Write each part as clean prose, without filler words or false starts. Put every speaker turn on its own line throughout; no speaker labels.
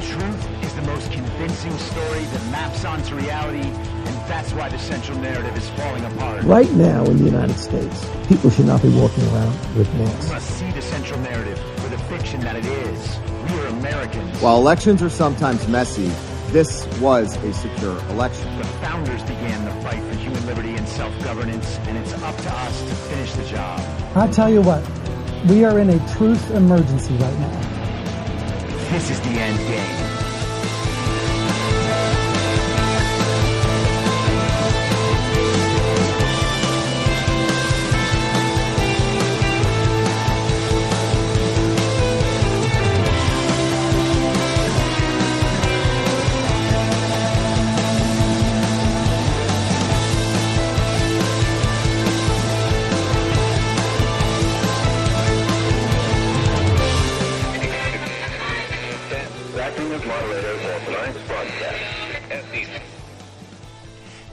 truth is the most convincing story that maps onto reality, and that's why the central narrative is falling apart.
Right now in the United States, people should not be walking around with masks.
We must see the central narrative for the fiction that it is. We are Americans.
While elections are sometimes messy, this was a secure election.
The founders began the fight for human liberty and self-governance, and it's up to us to finish the job.
I'll tell you what, we are in a truth emergency right now.
This is the end game.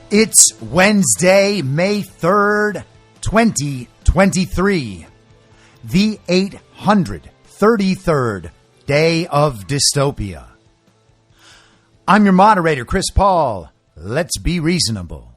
It's Wednesday, May 3rd, 2023, the 833rd day of dystopia. I'm your moderator, Chris Paul. Let's be reasonable.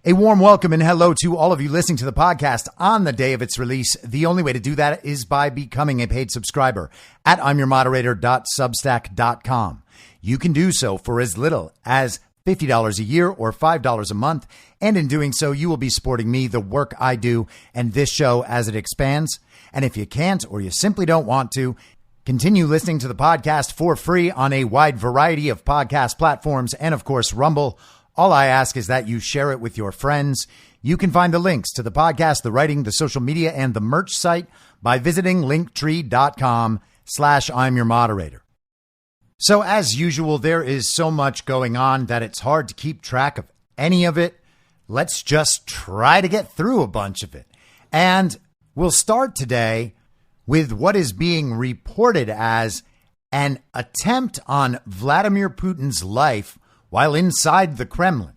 A warm welcome and hello to all of you listening to the podcast on the day of its release. The only way to do that is by becoming a paid subscriber at imyourmoderator.substack.com. You can do so for as little as $50 a year or $5 a month. And in doing so, you will be supporting me, the work I do, and this show as it expands. And if you can't or you simply don't want to, continue listening to the podcast for free on a wide variety of podcast platforms and, of course, Rumble. All I ask is that you share it with your friends. You can find the links to the podcast, the writing, the social media, and the merch site by visiting linktree.com/I'mYourModerator. So as usual, there is so much going on that it's hard to keep track of any of it. Let's just try to get through a bunch of it. And we'll start today with what is being reported as an attempt on Vladimir Putin's life while inside the Kremlin.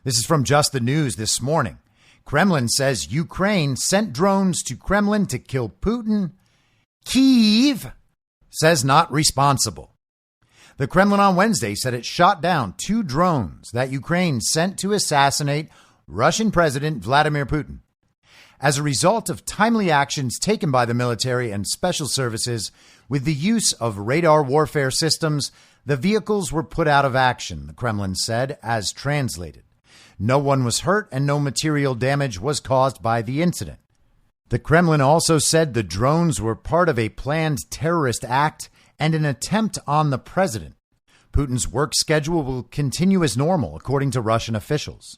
This is from Just the News this morning. Kremlin says Ukraine sent drones to Kremlin to kill Putin. Kyiv says not responsible. The Kremlin on Wednesday said it shot down 2 drones that Ukraine sent to assassinate Russian President Vladimir Putin. As a result of timely actions taken by the military and special services with the use of radar warfare systems, the vehicles were put out of action, the Kremlin said, as translated. No one was hurt and no material damage was caused by the incident. The Kremlin also said the drones were part of a planned terrorist act and an attempt on the president. Putin's work schedule will continue as normal, according to Russian officials.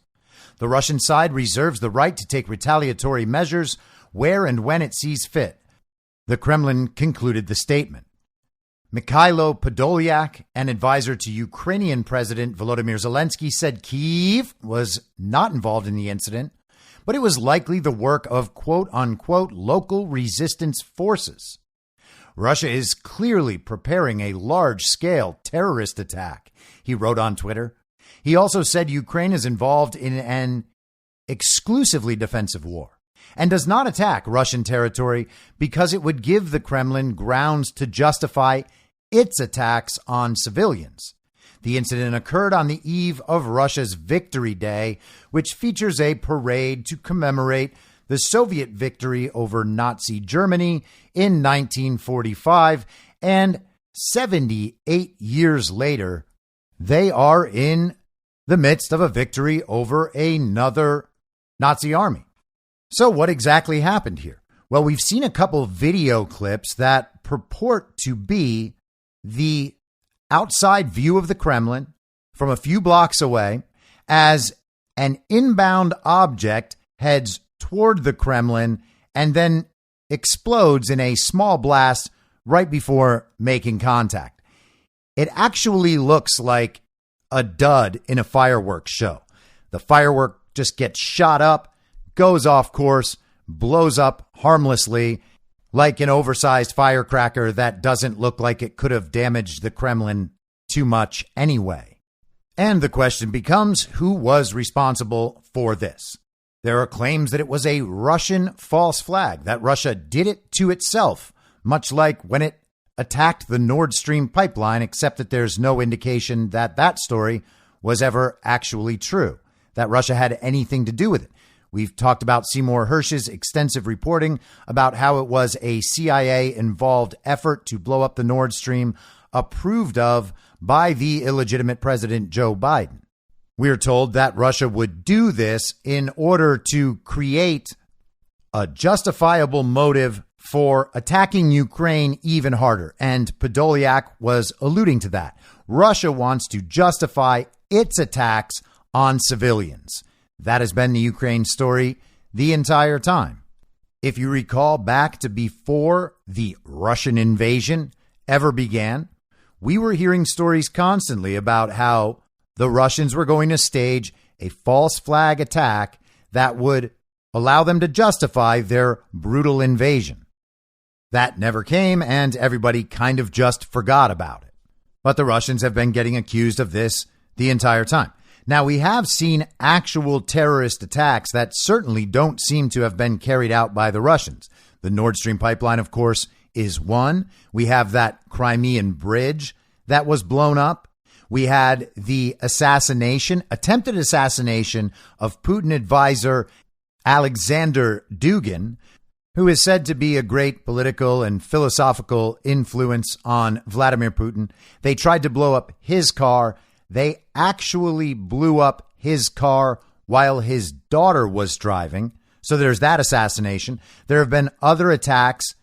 The Russian side reserves the right to take retaliatory measures where and when it sees fit. The Kremlin concluded the statement. Mikhailo Podolyak, an advisor to Ukrainian President Volodymyr Zelensky, said Kyiv was not involved in the incident, but it was likely the work of quote-unquote local resistance forces. Russia is clearly preparing a large-scale terrorist attack, he wrote on Twitter. He also said Ukraine is involved in an exclusively defensive war and does not attack Russian territory because it would give the Kremlin grounds to justify its attacks on civilians. The incident occurred on the eve of Russia's Victory Day, which features a parade to commemorate the Soviet victory over Nazi Germany in 1945, and 78 years later, they are in the midst of a victory over another Nazi army. So what exactly happened here? Well, we've seen a couple video clips that purport to be the outside view of the Kremlin from a few blocks away as an inbound object heads toward the Kremlin and then explodes in a small blast right before making contact. It actually looks like a dud in a fireworks show. The firework just gets shot up, goes off course, blows up harmlessly like an oversized firecracker that doesn't look like it could have damaged the Kremlin too much anyway. And the question becomes, who was responsible for this? There are claims that it was a Russian false flag, that Russia did it to itself, much like when it attacked the Nord Stream pipeline, except that there's no indication that that story was ever actually true, that Russia had anything to do with it. We've talked about Seymour Hersh's extensive reporting about how it was a CIA-involved effort to blow up the Nord Stream, approved of by the illegitimate President Joe Biden. We're told that Russia would do this in order to create a justifiable motive for attacking Ukraine even harder. And Podolyak was alluding to that. Russia wants to justify its attacks on civilians. That has been the Ukraine story the entire time. If you recall back to before the Russian invasion ever began, we were hearing stories constantly about how the Russians were going to stage a false flag attack that would allow them to justify their brutal invasion. That never came, and everybody kind of just forgot about it. But the Russians have been getting accused of this the entire time. Now, we have seen actual terrorist attacks that certainly don't seem to have been carried out by the Russians. The Nord Stream pipeline, of course, is one. We have that Crimean bridge that was blown up. We had the attempted assassination of Putin advisor Alexander Dugin, who is said to be a great political and philosophical influence on Vladimir Putin. They tried to blow up his car. They actually blew up his car while his daughter was driving. So there's that assassination. There have been other attacks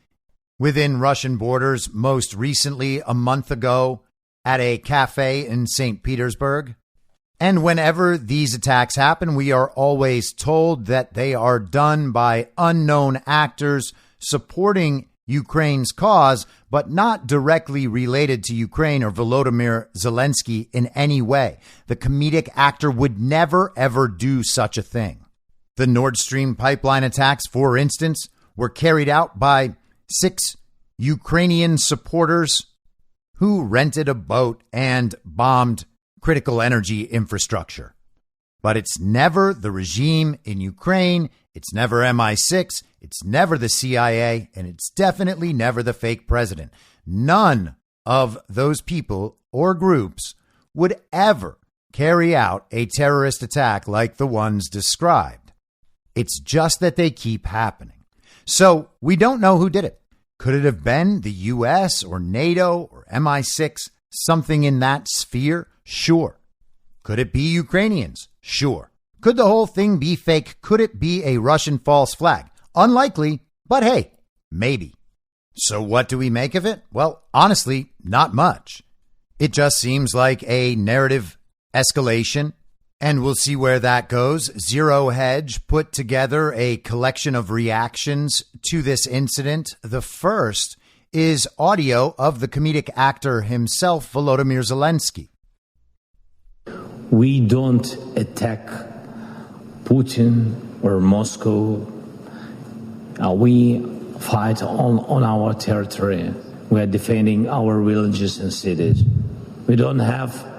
within Russian borders, most recently a month ago at a cafe in St. Petersburg. And whenever these attacks happen, we are always told that they are done by unknown actors supporting Ukraine's cause, but not directly related to Ukraine or Volodymyr Zelensky in any way. The comedic actor would never, ever do such a thing. The Nord Stream pipeline attacks, for instance, were carried out by 6 Ukrainian supporters who rented a boat and bombed critical energy infrastructure. But it's never the regime in Ukraine. It's never MI6. It's never the CIA. And it's definitely never the fake president. None of those people or groups would ever carry out a terrorist attack like the ones described. It's just that they keep happening. So we don't know who did it. Could it have been the U.S. or NATO or MI6, something in that sphere? Sure. Could it be Ukrainians? Sure. Could the whole thing be fake? Could it be a Russian false flag? Unlikely, but hey, maybe. So what do we make of it? Well, honestly, not much. It just seems like a narrative escalation, and we'll see where that goes. Zero Hedge put together a collection of reactions to this incident. The first is audio of the comedic actor himself, Volodymyr Zelensky.
We don't attack Putin or Moscow. We fight on our territory. We are defending our villages and cities. We don't have,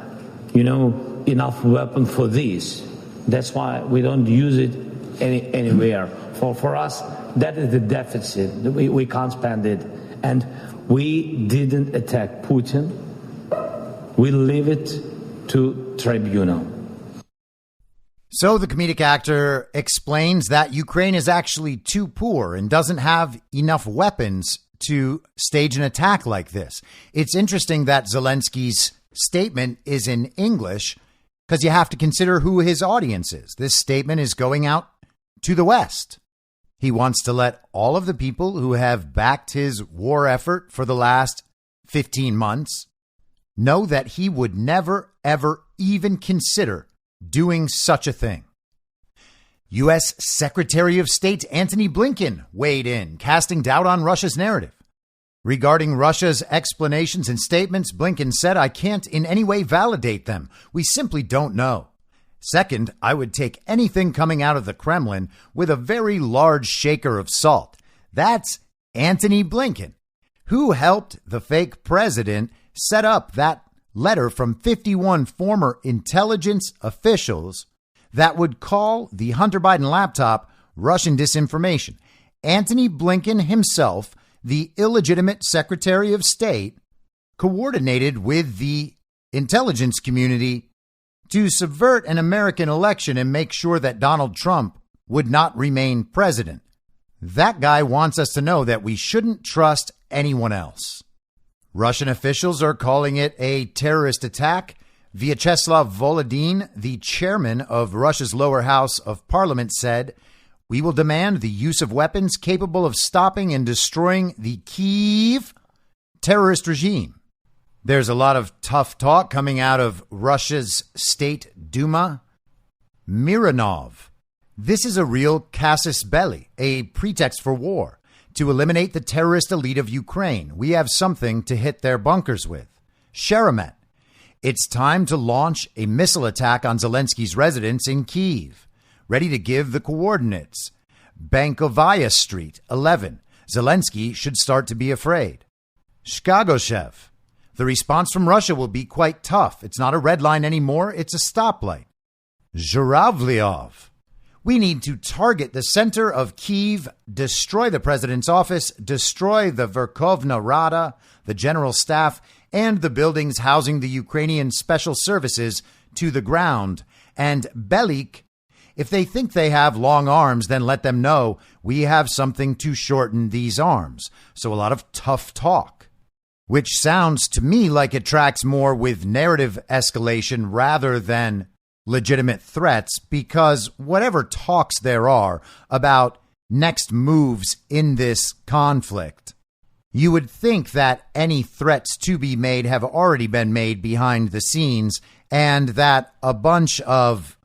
enough weapon for this. That's why we don't use it anywhere. For us, that is the deficit. We can't spend it. And we didn't attack Putin. We leave it to tribunal.
So the comedic actor explains that Ukraine is actually too poor and doesn't have enough weapons to stage an attack like this. It's interesting that Zelensky's statement is in English because you have to consider who his audience is. This statement is going out to the West. He wants to let all of the people who have backed his war effort for the last 15 months know that he would never, ever even consider doing such a thing. U.S. Secretary of State Antony Blinken weighed in, casting doubt on Russia's narrative. Regarding Russia's explanations and statements, Blinken said, "I can't in any way validate them. We simply don't know. Second, I would take anything coming out of the Kremlin with a very large shaker of salt." That's Antony Blinken, who helped the fake president set up that letter from 51 former intelligence officials that would call the Hunter Biden laptop Russian disinformation. Antony Blinken himself the illegitimate Secretary of State coordinated with the intelligence community to subvert an American election and make sure that Donald Trump would not remain president. That guy wants us to know that we shouldn't trust anyone else. Russian officials are calling it a terrorist attack. Vyacheslav Volodin, the chairman of Russia's lower house of parliament, said, "We will demand the use of weapons capable of stopping and destroying the Kyiv terrorist regime." There's a lot of tough talk coming out of Russia's State Duma. Mironov. This is a real casus belli, a pretext for war, to eliminate the terrorist elite of Ukraine. We have something to hit their bunkers with. Sheremet. It's time to launch a missile attack on Zelensky's residence in Kyiv. Ready to give the coordinates. Bankovaya Street, 11. Zelensky should start to be afraid. Shkagoshev. The response from Russia will be quite tough. It's not a red line anymore. It's a stoplight. Zhuravlyov. We need to target the center of Kyiv, destroy the president's office, destroy the Verkhovna Rada, the general staff, and the buildings housing the Ukrainian special services to the ground. And Belik, if they think they have long arms, then let them know we have something to shorten these arms. So a lot of tough talk, which sounds to me like it tracks more with narrative escalation rather than legitimate threats, because whatever talks there are about next moves in this conflict, you would think that any threats to be made have already been made behind the scenes, and that a bunch of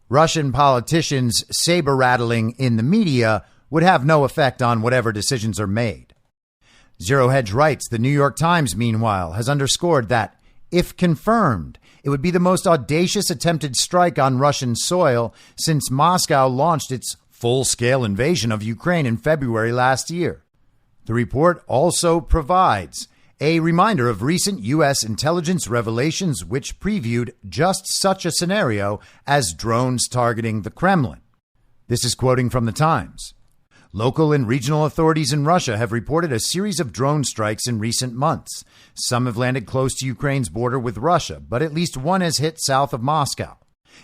Russian politicians saber rattling in the media would have no effect on whatever decisions are made. Zero Hedge writes, the New York Times, meanwhile, has underscored that, if confirmed, it would be the most audacious attempted strike on Russian soil since Moscow launched its full-scale invasion of Ukraine in February last year. The report also provides a reminder of recent U.S. intelligence revelations which previewed just such a scenario as drones targeting the Kremlin. This is quoting from the Times. Local and regional authorities in Russia have reported a series of drone strikes in recent months. Some have landed close to Ukraine's border with Russia, but at least one has hit south of Moscow.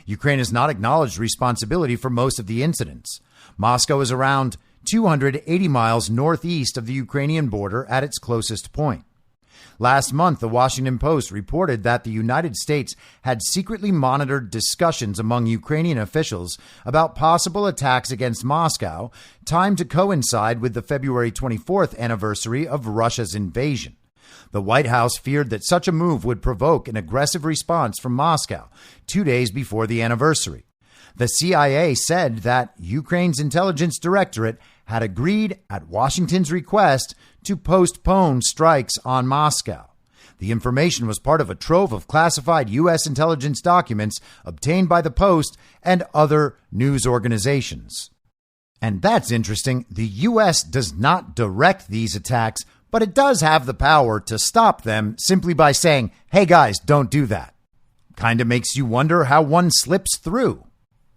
Ukraine has not acknowledged responsibility for most of the incidents. Moscow is around 280 miles northeast of the Ukrainian border at its closest point. Last month, the Washington Post reported that the United States had secretly monitored discussions among Ukrainian officials about possible attacks against Moscow, timed to coincide with the February 24th anniversary of Russia's invasion. The White House feared that such a move would provoke an aggressive response from Moscow 2 days before the anniversary. The CIA said that Ukraine's intelligence directorate had agreed at Washington's request to postpone strikes on Moscow. The information was part of a trove of classified U.S. intelligence documents obtained by the Post and other news organizations. And that's interesting. The U.S. does not direct these attacks, but it does have the power to stop them simply by saying, hey guys, don't do that. Kind of makes you wonder how one slips through.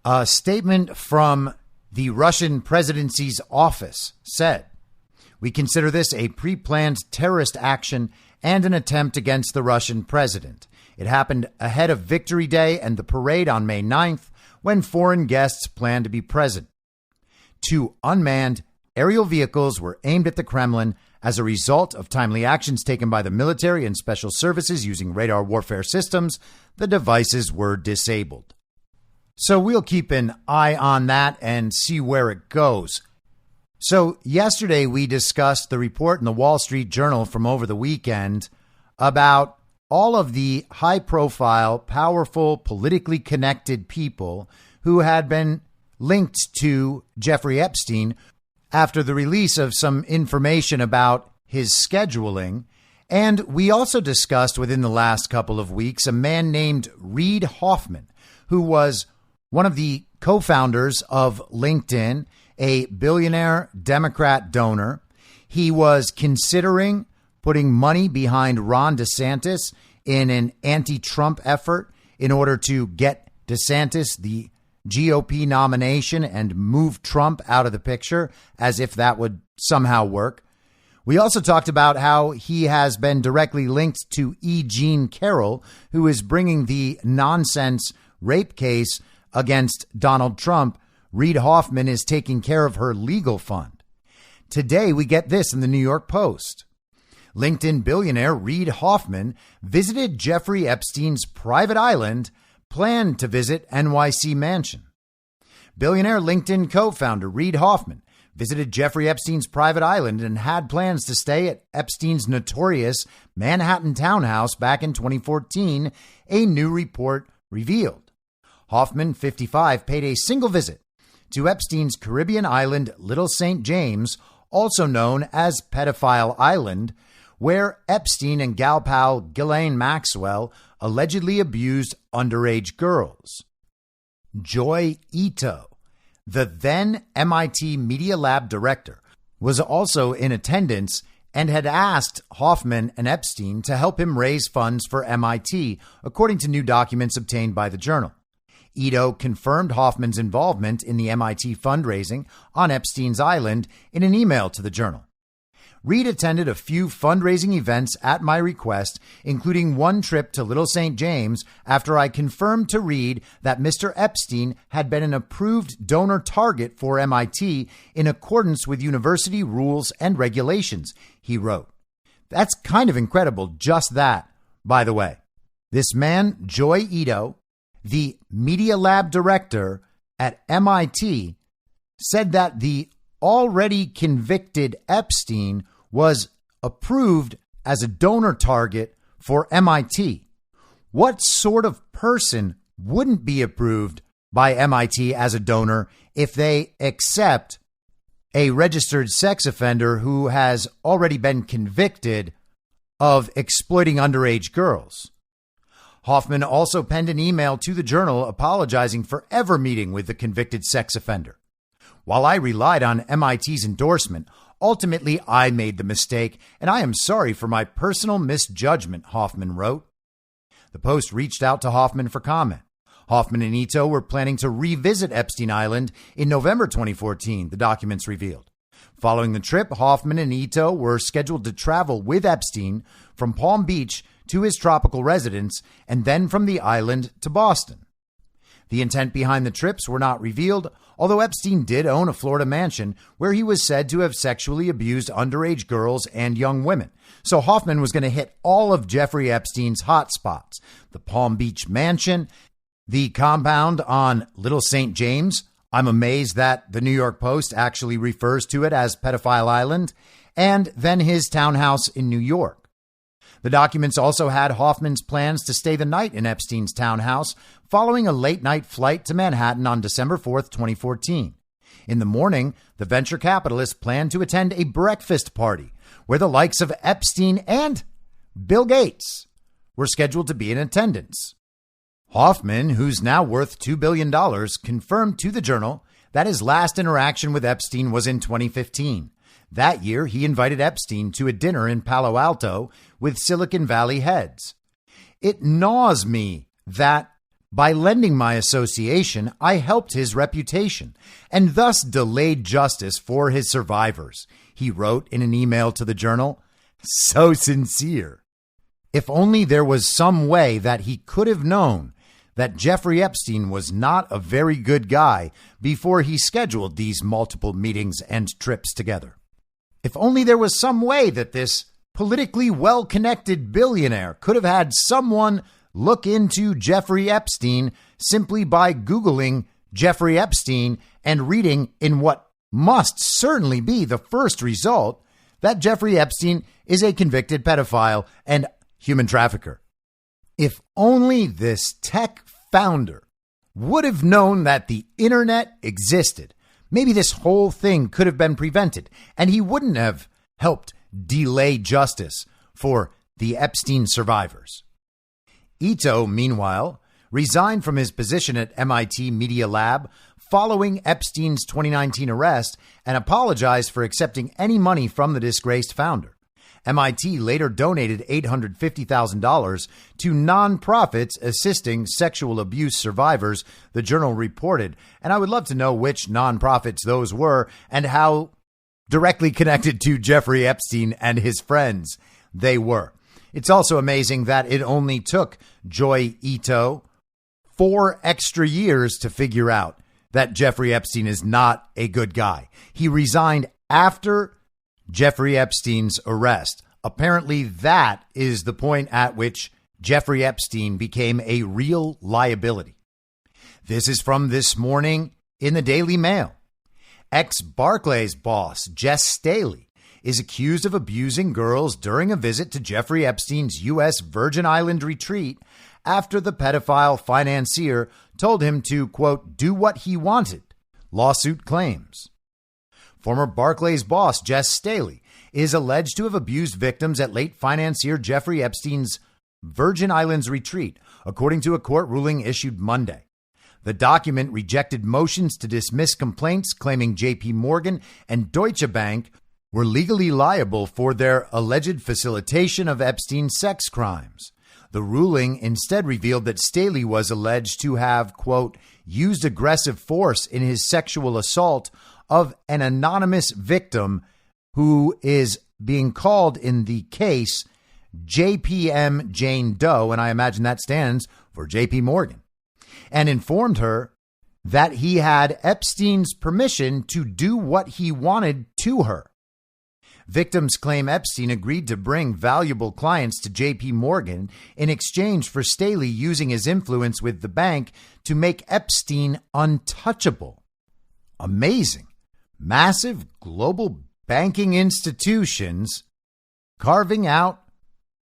A statement from the Russian presidency's office said, "We consider this a pre-planned terrorist action and an attempt against the Russian president. It happened ahead of Victory Day and the parade on May 9th, when foreign guests planned to be present. 2 unmanned aerial vehicles were aimed at the Kremlin. As a result of timely actions taken by the military and special services using radar warfare systems, the devices were disabled." So we'll keep an eye on that and see where it goes. So yesterday we discussed the report in the Wall Street Journal from over the weekend about all of the high-profile, powerful, politically connected people who had been linked to Jeffrey Epstein after the release of some information about his scheduling. And we also discussed within the last couple of weeks a man named Reid Hoffman, who was one of the co-founders of LinkedIn, a billionaire Democrat donor. He was considering putting money behind Ron DeSantis in an anti-Trump effort in order to get DeSantis the GOP nomination and move Trump out of the picture, as if that would somehow work. We also talked about how he has been directly linked to E. Jean Carroll, who is bringing the nonsense rape case against Donald Trump. Reid Hoffman is taking care of her legal fund. Today, we get this in the New York Post. LinkedIn billionaire Reid Hoffman visited Jeffrey Epstein's private island, planned to visit NYC mansion. Billionaire LinkedIn co-founder Reid Hoffman visited Jeffrey Epstein's private island and had plans to stay at Epstein's notorious Manhattan townhouse back in 2014, a new report revealed. Hoffman, 55, paid a single visit to Epstein's Caribbean island, Little St. James, also known as Pedophile Island, where Epstein and gal pal Ghislaine Maxwell allegedly abused underage girls. Joy Ito, the then MIT Media Lab director, was also in attendance and had asked Hoffman and Epstein to help him raise funds for MIT, according to new documents obtained by the Journal. Ito confirmed Hoffman's involvement in the MIT fundraising on Epstein's island in an email to the Journal. Reid attended a few fundraising events at my request, including one trip to Little St. James after I confirmed to Reid that Mr. Epstein had been an approved donor target for MIT in accordance with university rules and regulations, he wrote. That's kind of incredible, just that, by the way. This man, Joy Ito, the Media Lab director at MIT, said that the already convicted Epstein was approved as a donor target for MIT. What sort of person wouldn't be approved by MIT as a donor if they accept a registered sex offender who has already been convicted of exploiting underage girls? Hoffman also penned an email to the Journal apologizing for ever meeting with the convicted sex offender. While I relied on MIT's endorsement, ultimately I made the mistake, and I am sorry for my personal misjudgment, Hoffman wrote. The Post reached out to Hoffman for comment. Hoffman and Ito were planning to revisit Epstein Island in November 2014, the documents revealed. Following the trip, Hoffman and Ito were scheduled to travel with Epstein from Palm Beach to his tropical residence and then from the island to Boston. The intent behind the trips were not revealed, although Epstein did own a Florida mansion where he was said to have sexually abused underage girls and young women. So Hoffman was going to hit all of Jeffrey Epstein's hot spots: the Palm Beach mansion, the compound on Little St. James. I'm amazed that the New York Post actually refers to it as Pedophile Island, and then his townhouse in New York. The documents also had Hoffman's plans to stay the night in Epstein's townhouse following a late-night flight to Manhattan on December 4th, 2014. In the morning, the venture capitalist planned to attend a breakfast party where the likes of Epstein and Bill Gates were scheduled to be in attendance. Hoffman, who's now worth $2 billion, confirmed to the Journal that his last interaction with Epstein was in 2015. That year, he invited Epstein to a dinner in Palo Alto with Silicon Valley heads. It gnaws me that by lending my association, I helped his reputation and thus delayed justice for his survivors, he wrote in an email to the Journal. So sincere. If only there was some way that he could have known that Jeffrey Epstein was not a very good guy before he scheduled these multiple meetings and trips together. If only there was some way that this politically well-connected billionaire could have had someone look into Jeffrey Epstein simply by Googling Jeffrey Epstein and reading in what must certainly be the first result that Jeffrey Epstein is a convicted pedophile and human trafficker. If only this tech founder would have known that the internet existed, maybe this whole thing could have been prevented, and he wouldn't have helped delay justice for the Epstein survivors. Ito, meanwhile, resigned from his position at MIT Media Lab following Epstein's 2019 arrest and apologized for accepting any money from the disgraced founder. MIT later donated $850,000 to nonprofits assisting sexual abuse survivors, the Journal reported. And I would love to know which nonprofits those were and how directly connected to Jeffrey Epstein and his friends. They were. It's also amazing that it only took Joy Ito 4 extra years to figure out that Jeffrey Epstein is not a good guy. He resigned after Jeffrey Epstein's arrest. Apparently, that is the point at which Jeffrey Epstein became a real liability. This is from this morning in the Daily Mail. Ex-Barclays boss Jess Staley is accused of abusing girls during a visit to Jeffrey Epstein's U.S. Virgin Island retreat after the pedophile financier told him to, quote, do what he wanted, lawsuit claims. Former Barclays boss Jess Staley is alleged to have abused victims at late financier Jeffrey Epstein's Virgin Islands retreat, according to a court ruling issued Monday. The document rejected motions to dismiss complaints claiming J.P. Morgan and Deutsche Bank were legally liable for their alleged facilitation of Epstein's sex crimes. The ruling instead revealed that Staley was alleged to have, quote, used aggressive force in his sexual assault of an anonymous victim who is being called in the case JPM Jane Doe, and I imagine that stands for JP Morgan, and informed her that he had Epstein's permission to do what he wanted to her. Victims claim Epstein agreed to bring valuable clients to JP Morgan in exchange for Staley using his influence with the bank to make Epstein untouchable. Amazing. Massive global banking institutions carving out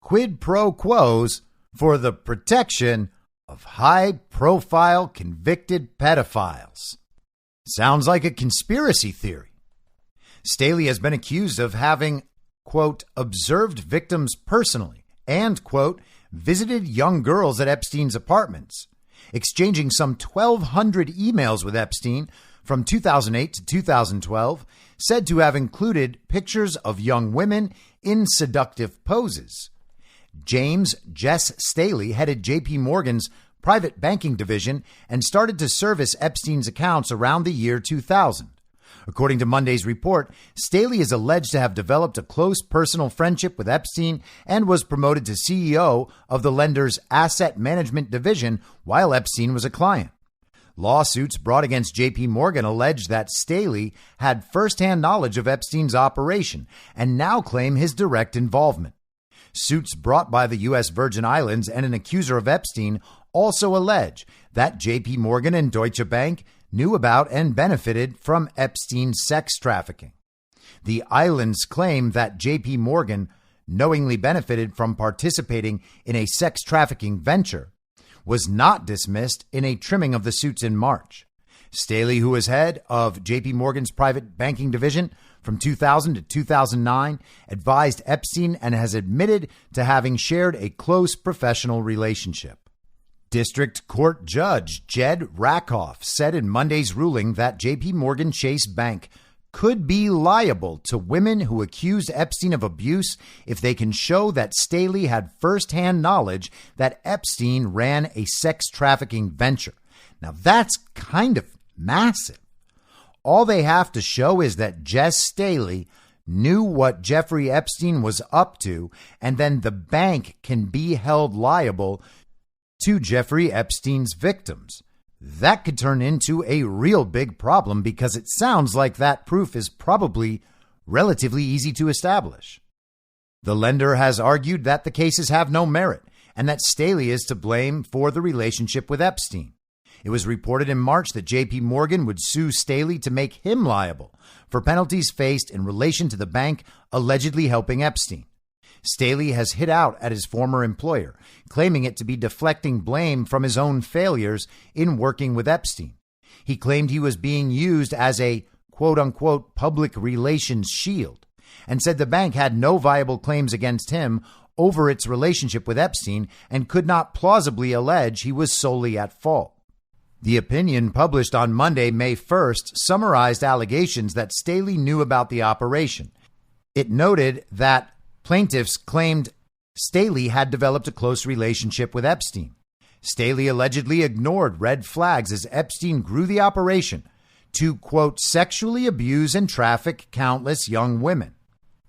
quid pro quos for the protection of high-profile convicted pedophiles. Sounds like a conspiracy theory. Staley has been accused of having, quote, observed victims personally and, quote, visited young girls at Epstein's apartments, exchanging some 1,200 emails with Epstein from 2008 to 2012, said to have included pictures of young women in seductive poses. James Jess Staley headed JP Morgan's private banking division and started to service Epstein's accounts around the year 2000. According to Monday's report, Staley is alleged to have developed a close personal friendship with Epstein and was promoted to CEO of the lender's asset management division while Epstein was a client. Lawsuits brought against J.P. Morgan allege that Staley had firsthand knowledge of Epstein's operation and now claim his direct involvement. Suits brought by the U.S. Virgin Islands and an accuser of Epstein also allege that J.P. Morgan and Deutsche Bank knew about and benefited from Epstein's sex trafficking. The islands claim that J.P. Morgan knowingly benefited from participating in a sex trafficking venture, was not dismissed in a trimming of the suits in March. Staley, who was head of J.P. Morgan's private banking division from 2000 to 2009, advised Epstein and has admitted to having shared a close professional relationship. District Court Judge Jed Rakoff said in Monday's ruling that J.P. Morgan Chase Bank could be liable to women who accused Epstein of abuse if they can show that Staley had firsthand knowledge that Epstein ran a sex trafficking venture. Now, that's kind of massive. All they have to show is that Jess Staley knew what Jeffrey Epstein was up to, and then the bank can be held liable to Jeffrey Epstein's victims. That could turn into a real big problem because it sounds like that proof is probably relatively easy to establish. The lender has argued that the cases have no merit and that Staley is to blame for the relationship with Epstein. It was reported in March that J.P. Morgan would sue Staley to make him liable for penalties faced in relation to the bank allegedly helping Epstein. Staley has hit out at his former employer, claiming it to be deflecting blame from his own failures in working with Epstein. He claimed he was being used as a quote-unquote public relations shield and said the bank had no viable claims against him over its relationship with Epstein and could not plausibly allege he was solely at fault. The opinion published on Monday, May 1st, summarized allegations that Staley knew about the operation. It noted that plaintiffs claimed Staley had developed a close relationship with Epstein. Staley allegedly ignored red flags as Epstein grew the operation to, quote, sexually abuse and traffic countless young women.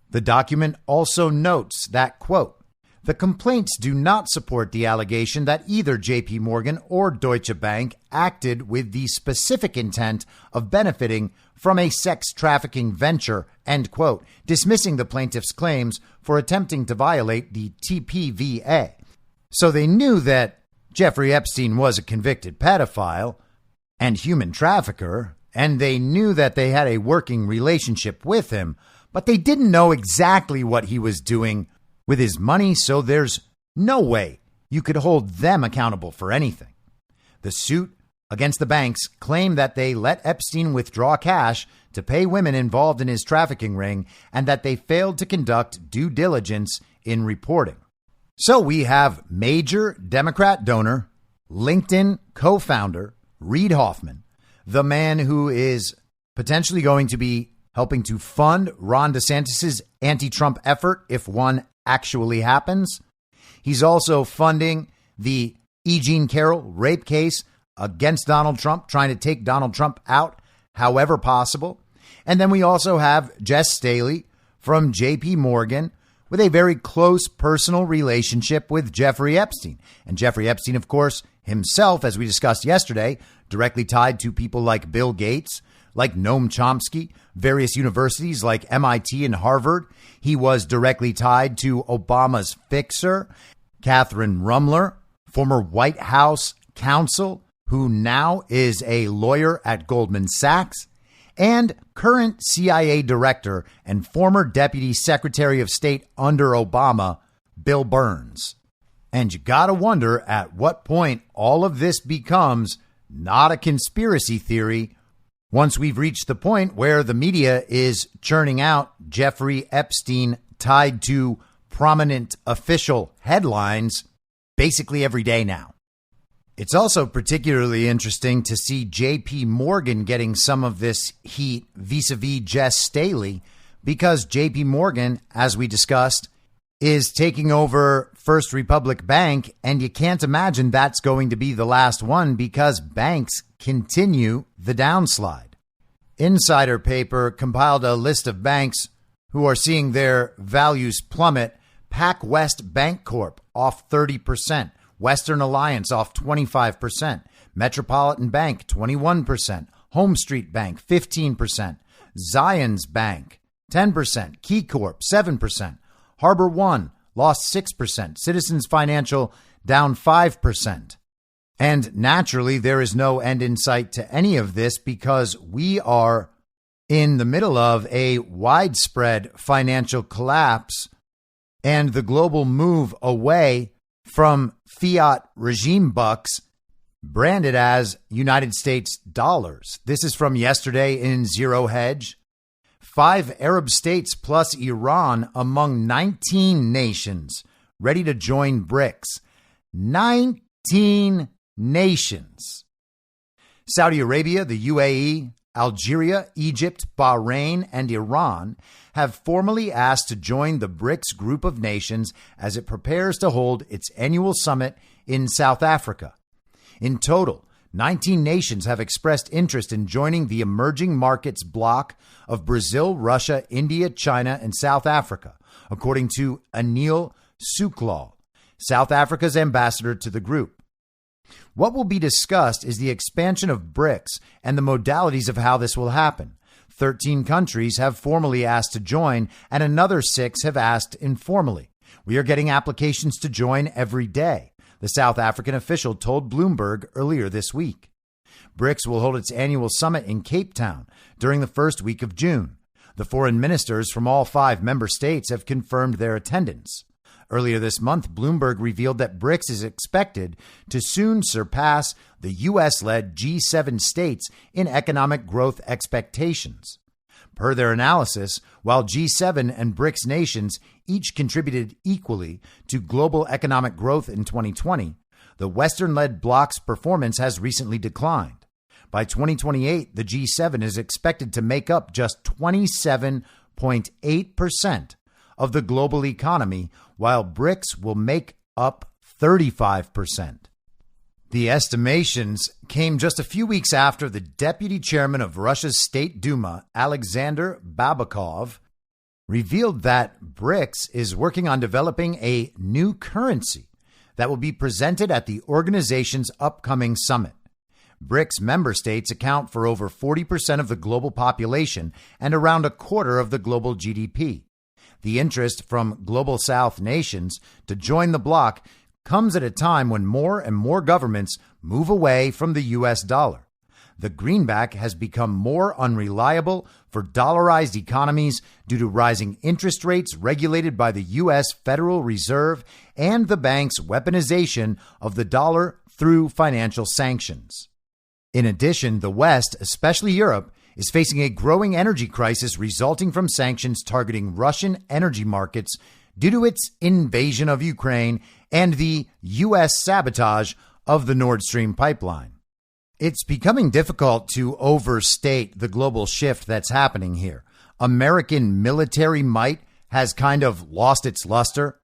The document also notes that, quote, the complaints do not support the allegation that either JP Morgan or Deutsche Bank acted with the specific intent of benefiting from a sex trafficking venture, end quote, dismissing the plaintiff's claims for attempting to violate the TPVA. So they knew that Jeffrey Epstein was a convicted pedophile and human trafficker, and they knew that they had a working relationship with him, but they didn't know exactly what he was doing with his money, so there's no way you could hold them accountable for anything. The suit against the banks claimed that they let Epstein withdraw cash to pay women involved in his trafficking ring and that they failed to conduct due diligence in reporting. So we have major Democrat donor, LinkedIn co-founder, Reid Hoffman, the man who is potentially going to be helping to fund Ron DeSantis' anti-Trump effort if one actually happens. He's also funding the E. Jean Carroll rape case against Donald Trump, trying to take Donald Trump out however possible. And then we also have Jess Staley from JP Morgan with a very close personal relationship with Jeffrey Epstein. And Jeffrey Epstein, of course, himself, as we discussed yesterday, directly tied to people like Bill Gates, like Noam Chomsky, various universities like MIT and Harvard. He was directly tied to Obama's fixer, Catherine Rumler, former White House counsel, who now is a lawyer at Goldman Sachs, and current CIA director and former Deputy Secretary of State under Obama, Bill Burns. And you gotta wonder at what point all of this becomes not a conspiracy theory once we've reached the point where the media is churning out Jeffrey Epstein tied to prominent official headlines basically every day now. It's also particularly interesting to see JP Morgan getting some of this heat vis-a-vis Jess Staley, because JP Morgan, as we discussed, is taking over First Republic Bank, and you can't imagine that's going to be the last one because banks continue the downslide. Insider Paper compiled a list of banks who are seeing their values plummet. PacWest Bank Corp off 30%, Western Alliance off 25%, Metropolitan Bank 21%, Home Street Bank 15%, Zions Bank 10%, Key Corp 7%, Harbor One lost 6%, Citizens Financial down 5%. And naturally, there is no end in sight to any of this because we are in the middle of a widespread financial collapse and the global move away from fiat regime bucks branded as United States dollars. This is from yesterday in Zero Hedge. 5 Arab states plus Iran among 19 nations ready to join BRICS. 19 nations. Saudi Arabia, the UAE, Algeria, Egypt, Bahrain, and Iran have formally asked to join the BRICS group of nations as it prepares to hold its annual summit in South Africa. In total, 19 nations have expressed interest in joining the emerging markets bloc of Brazil, Russia, India, China, and South Africa, according to Anil Suklal, South Africa's ambassador to the group. What will be discussed is the expansion of BRICS and the modalities of how this will happen. 13 countries have formally asked to join, and another 6 have asked informally. We are getting applications to join every day, the South African official told Bloomberg earlier this week. BRICS will hold its annual summit in Cape Town during the first week of June. The foreign ministers from all 5 member states have confirmed their attendance. Earlier this month, Bloomberg revealed that BRICS is expected to soon surpass the U.S.-led G7 states in economic growth expectations. Per their analysis, while G7 and BRICS nations each contributed equally to global economic growth in 2020, the Western-led bloc's performance has recently declined. By 2028, the G7 is expected to make up just 27.8% of the global economy, while BRICS will make up 35%. The estimations came just a few weeks after the deputy chairman of Russia's State Duma, Alexander Babakov, revealed that BRICS is working on developing a new currency that will be presented at the organization's upcoming summit. BRICS member states account for over 40% of the global population and around a quarter of the global GDP. The interest from Global South nations to join the bloc comes at a time when more and more governments move away from the U.S. dollar. The greenback has become more unreliable for dollarized economies due to rising interest rates regulated by the U.S. Federal Reserve and the bank's weaponization of the dollar through financial sanctions. In addition, the West, especially Europe, is facing a growing energy crisis resulting from sanctions targeting Russian energy markets due to its invasion of Ukraine and the U.S. sabotage of the Nord Stream pipeline. It's becoming difficult to overstate the global shift that's happening here. American military might has kind of lost its luster.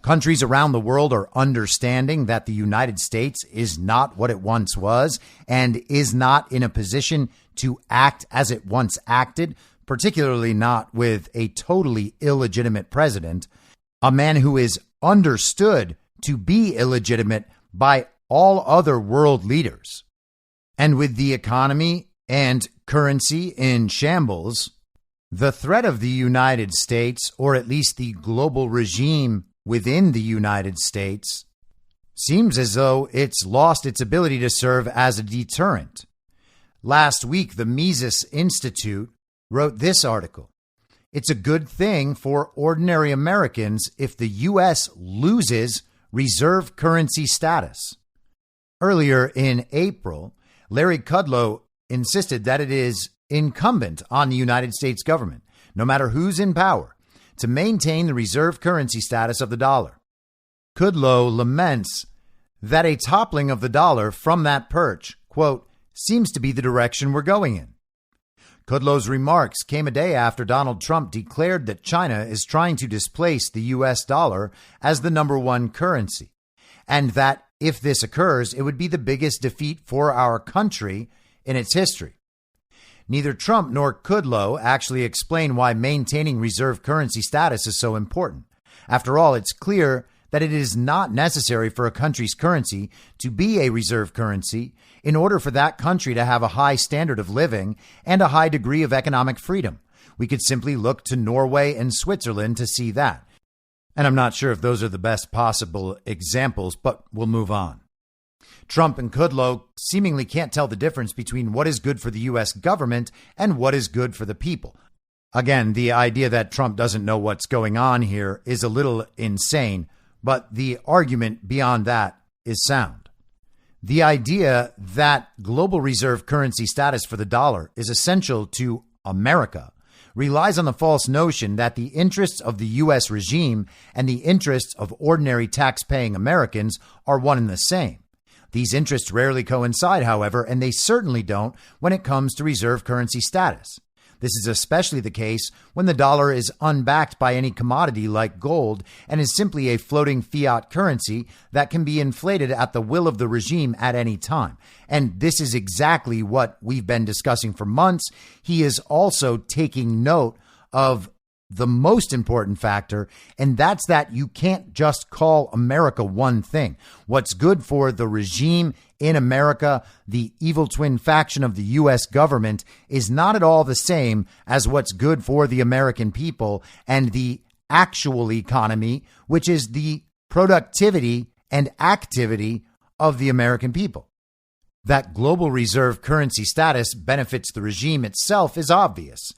Countries around the world are understanding that the United States is not what it once was and is not in a position to act as it once acted, particularly not with a totally illegitimate president, a man who is understood to be illegitimate by all other world leaders. And with the economy and currency in shambles, the threat of the United States, or at least the global regime within the United States, seems as though it's lost its ability to serve as a deterrent. Last week, the Mises Institute wrote this article. It's a good thing for ordinary Americans if the U.S. loses reserve currency status. Earlier in April, Larry Kudlow insisted that it is incumbent on the United States government, no matter who's in power, to maintain the reserve currency status of the dollar. Kudlow laments that a toppling of the dollar from that perch, quote, seems to be the direction we're going in. Kudlow's remarks came a day after Donald Trump declared that China is trying to displace the U.S. dollar as the number one currency, and that if this occurs, it would be the biggest defeat for our country in its history. Neither Trump nor Kudlow actually explain why maintaining reserve currency status is so important. After all, it's clear that it is not necessary for a country's currency to be a reserve currency in order for that country to have a high standard of living and a high degree of economic freedom. We could simply look to Norway and Switzerland to see that. And I'm not sure if those are the best possible examples, but we'll move on. Trump and Kudlow seemingly can't tell the difference between what is good for the U.S. government and what is good for the people. Again, the idea that Trump doesn't know what's going on here is a little insane, but the argument beyond that is sound. The idea that global reserve currency status for the dollar is essential to America relies on the false notion that the interests of the U.S. regime and the interests of ordinary tax-paying Americans are one and the same. These interests rarely coincide, however, and they certainly don't when it comes to reserve currency status. This is especially the case when the dollar is unbacked by any commodity like gold and is simply a floating fiat currency that can be inflated at the will of the regime at any time. And this is exactly what we've been discussing for months. He is also taking note of the most important factor, and that's that you can't just call America one thing. What's good for the regime in America, the evil twin faction of the U.S. government, is not at all the same as what's good for the American people and the actual economy, which is the productivity and activity of the American people. That global reserve currency status benefits the regime itself is obvious.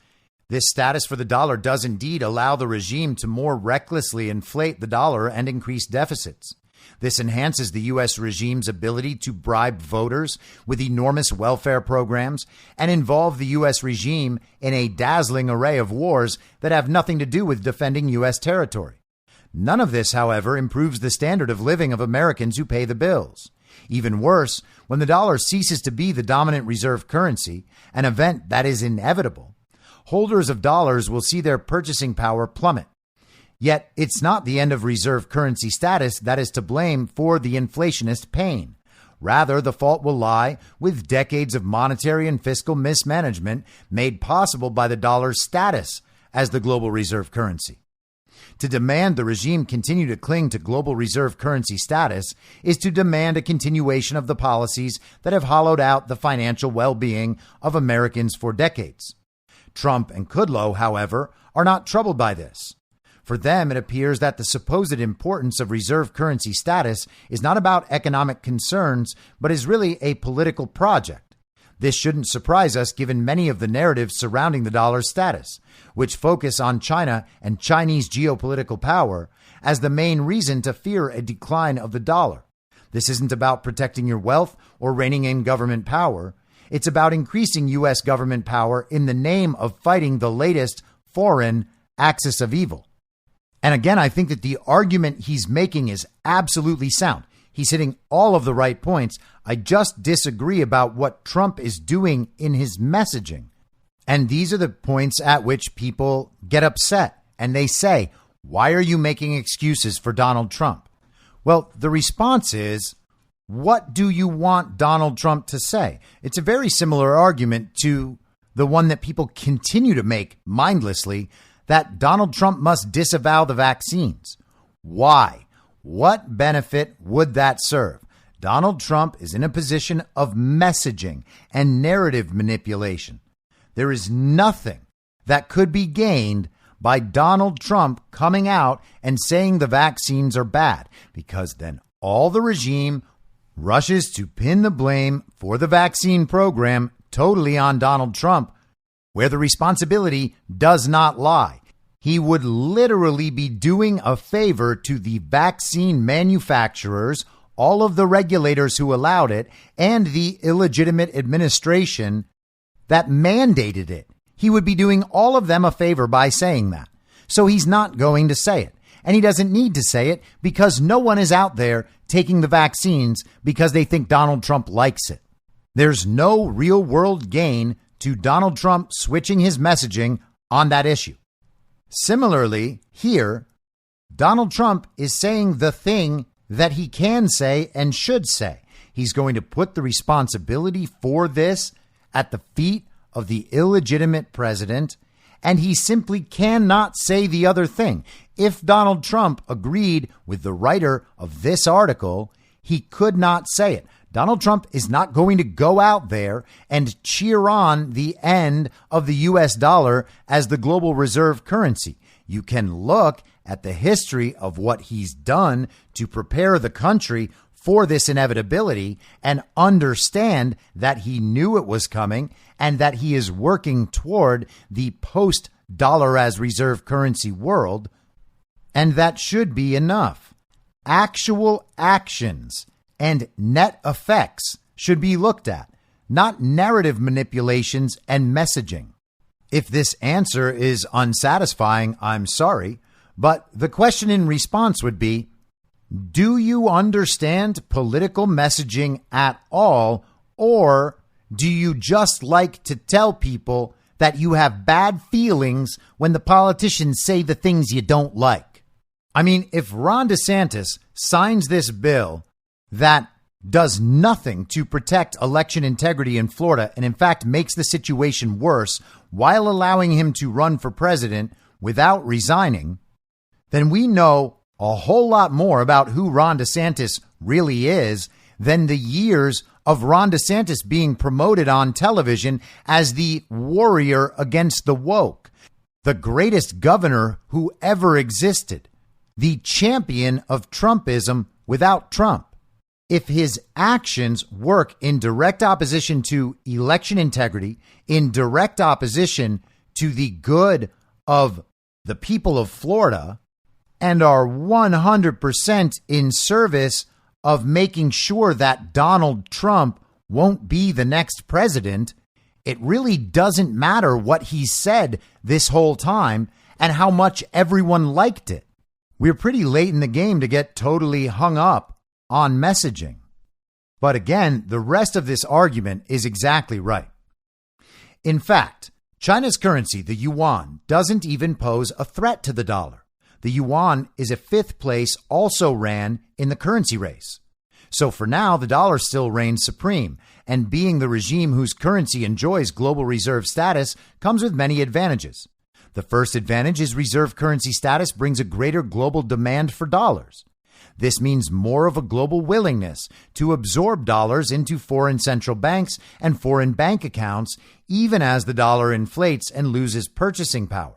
This status for the dollar does indeed allow the regime to more recklessly inflate the dollar and increase deficits. This enhances the U.S. regime's ability to bribe voters with enormous welfare programs and involve the U.S. regime in a dazzling array of wars that have nothing to do with defending U.S. territory. None of this, however, improves the standard of living of Americans who pay the bills. Even worse, when the dollar ceases to be the dominant reserve currency, an event that is inevitable, holders of dollars will see their purchasing power plummet. Yet it's not the end of reserve currency status that is to blame for the inflationist pain. Rather, the fault will lie with decades of monetary and fiscal mismanagement made possible by the dollar's status as the global reserve currency. To demand the regime continue to cling to global reserve currency status is to demand a continuation of the policies that have hollowed out the financial well-being of Americans for decades. Trump and Kudlow, however, are not troubled by this. For them, it appears that the supposed importance of reserve currency status is not about economic concerns, but is really a political project. This shouldn't surprise us given many of the narratives surrounding the dollar's status, which focus on China and Chinese geopolitical power as the main reason to fear a decline of the dollar. This isn't about protecting your wealth or reining in government power. It's about increasing U.S. government power in the name of fighting the latest foreign axis of evil. And again, I think that the argument he's making is absolutely sound. He's hitting all of the right points. I just disagree about what Trump is doing in his messaging. And these are the points at which people get upset and they say, why are you making excuses for Donald Trump? Well, the response is, what do you want Donald Trump to say? It's a very similar argument to the one that people continue to make mindlessly, that Donald Trump must disavow the vaccines. Why? What benefit would that serve? Donald Trump is in a position of messaging and narrative manipulation. There is nothing that could be gained by Donald Trump coming out and saying the vaccines are bad, because then all the regime rushes to pin the blame for the vaccine program totally on Donald Trump, where the responsibility does not lie. He would literally be doing a favor to the vaccine manufacturers, all of the regulators who allowed it, and the illegitimate administration that mandated it. He would be doing all of them a favor by saying that. So he's not going to say it. And he doesn't need to say it because no one is out there taking the vaccines because they think Donald Trump likes it. There's no real world gain to Donald Trump switching his messaging on that issue. Similarly, here, Donald Trump is saying the thing that he can say and should say. He's going to put the responsibility for this at the feet of the illegitimate president, and he simply cannot say the other thing. If Donald Trump agreed with the writer of this article, he could not say it. Donald Trump is not going to go out there and cheer on the end of the U.S. dollar as the global reserve currency. You can look at the history of what he's done to prepare the country for this inevitability and understand that he knew it was coming and that he is working toward the post-dollar as reserve currency world. And that should be enough. Actual actions and net effects should be looked at, not narrative manipulations and messaging. If this answer is unsatisfying, I'm sorry, but the question in response would be, do you understand political messaging at all, or do you just like to tell people that you have bad feelings when the politicians say the things you don't like? I mean, if Ron DeSantis signs this bill that does nothing to protect election integrity in Florida and in fact makes the situation worse while allowing him to run for president without resigning, then we know a whole lot more about who Ron DeSantis really is than the years of Ron DeSantis being promoted on television as the warrior against the woke, the greatest governor who ever existed, the champion of Trumpism without Trump. If his actions work in direct opposition to election integrity, in direct opposition to the good of the people of Florida, and are 100% in service of making sure that Donald Trump won't be the next president, it really doesn't matter what he said this whole time and how much everyone liked it. We're pretty late in the game to get totally hung up on messaging. But again, the rest of this argument is exactly right. In fact, China's currency, the yuan, doesn't even pose a threat to the dollar. The yuan is a fifth place also ran in the currency race. So for now, the dollar still reigns supreme, and being the regime whose currency enjoys global reserve status comes with many advantages. The first advantage is reserve currency status brings a greater global demand for dollars. This means more of a global willingness to absorb dollars into foreign central banks and foreign bank accounts, even as the dollar inflates and loses purchasing power.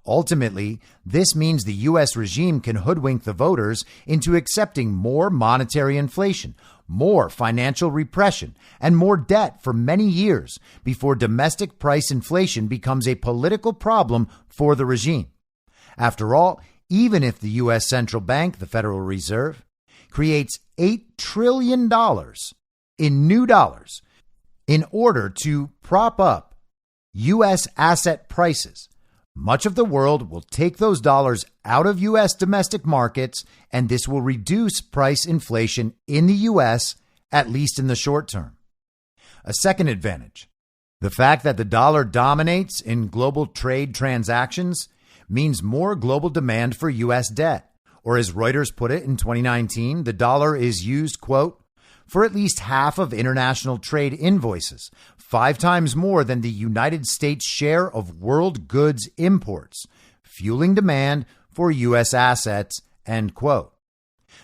Ultimately, this means the U.S. regime can hoodwink the voters into accepting more monetary inflation, more financial repression, and more debt for many years before domestic price inflation becomes a political problem for the regime. After all, even if the U.S. Central Bank, the Federal Reserve, creates $8 trillion in new dollars in order to prop up U.S. asset prices, much of the world will take those dollars out of U.S. domestic markets, and this will reduce price inflation in the U.S., at least in the short term. A second advantage, the fact that the dollar dominates in global trade transactions means more global demand for U.S. debt. Or as Reuters put it in 2019, the dollar is used, quote, for at least half of international trade invoices, 5 times more than the United States share of world goods imports, fueling demand for U.S. assets, end quote.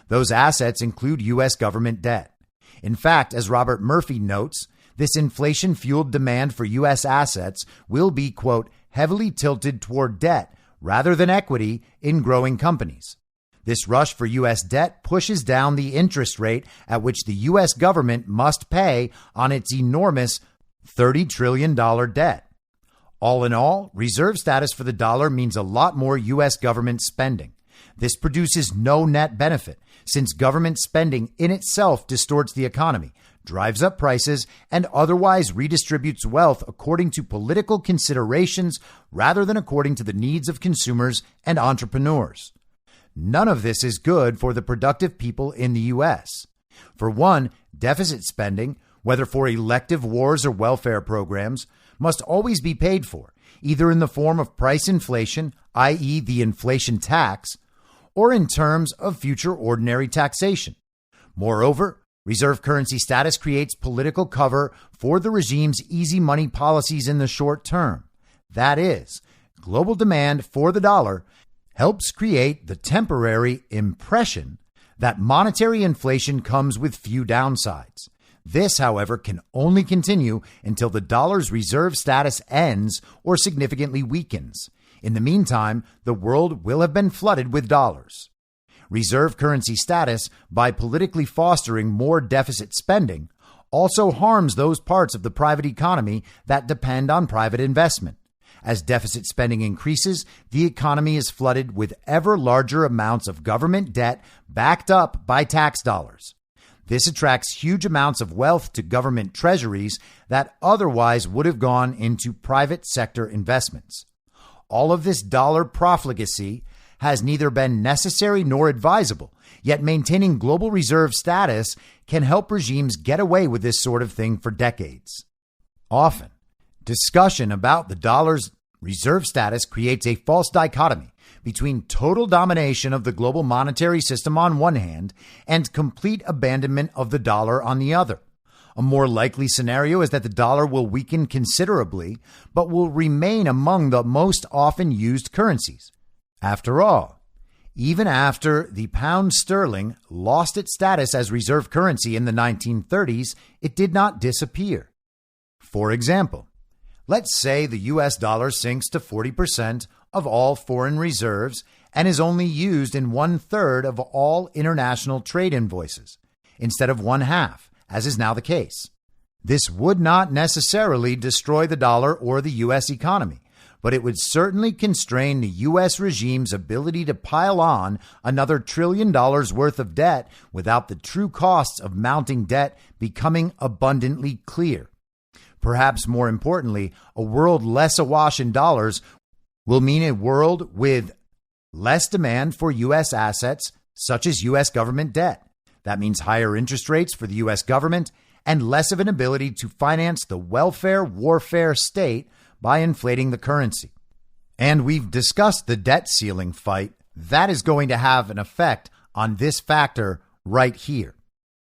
Those assets include U.S. government debt. In fact, as Robert Murphy notes, this inflation-fueled demand for U.S. assets will be, quote, heavily tilted toward debt rather than equity in growing companies. This rush for U.S. debt pushes down the interest rate at which the U.S. government must pay on its enormous $30 trillion debt. All in all, reserve status for the dollar means a lot more U.S. government spending. This produces no net benefit, since government spending in itself distorts the economy, drives up prices, and otherwise redistributes wealth according to political considerations rather than according to the needs of consumers and entrepreneurs. None of this is good for the productive people in the U.S. For one, deficit spending, whether for elective wars or welfare programs, must always be paid for, either in the form of price inflation, i.e. the inflation tax, or in terms of future ordinary taxation. Moreover, reserve currency status creates political cover for the regime's easy money policies in the short term. That is, global demand for the dollar helps create the temporary impression that monetary inflation comes with few downsides. This, however, can only continue until the dollar's reserve status ends or significantly weakens. In the meantime, the world will have been flooded with dollars. Reserve currency status, by politically fostering more deficit spending, also harms those parts of the private economy that depend on private investment. As deficit spending increases, the economy is flooded with ever larger amounts of government debt backed up by tax dollars. This attracts huge amounts of wealth to government treasuries that otherwise would have gone into private sector investments. All of this dollar profligacy has neither been necessary nor advisable, yet maintaining global reserve status can help regimes get away with this sort of thing for decades. Often, discussion about the dollar's reserve status creates a false dichotomy between total domination of the global monetary system on one hand and complete abandonment of the dollar on the other. A more likely scenario is that the dollar will weaken considerably, but will remain among the most often used currencies. After all, even after the pound sterling lost its status as reserve currency in the 1930s, it did not disappear. For example, let's say the US dollar sinks to 40% of all foreign reserves and is only used in 1/3 of all international trade invoices, instead of 1/2, as is now the case. This would not necessarily destroy the dollar or the U.S. economy, but it would certainly constrain the U.S. regime's ability to pile on another $1 trillion worth of debt without the true costs of mounting debt becoming abundantly clear. Perhaps more importantly, a world less awash in dollars will mean a world with less demand for U.S. assets, such as U.S. government debt. That means higher interest rates for the U.S. government and less of an ability to finance the welfare warfare state by inflating the currency. And we've discussed the debt ceiling fight. That is going to have an effect on this factor right here.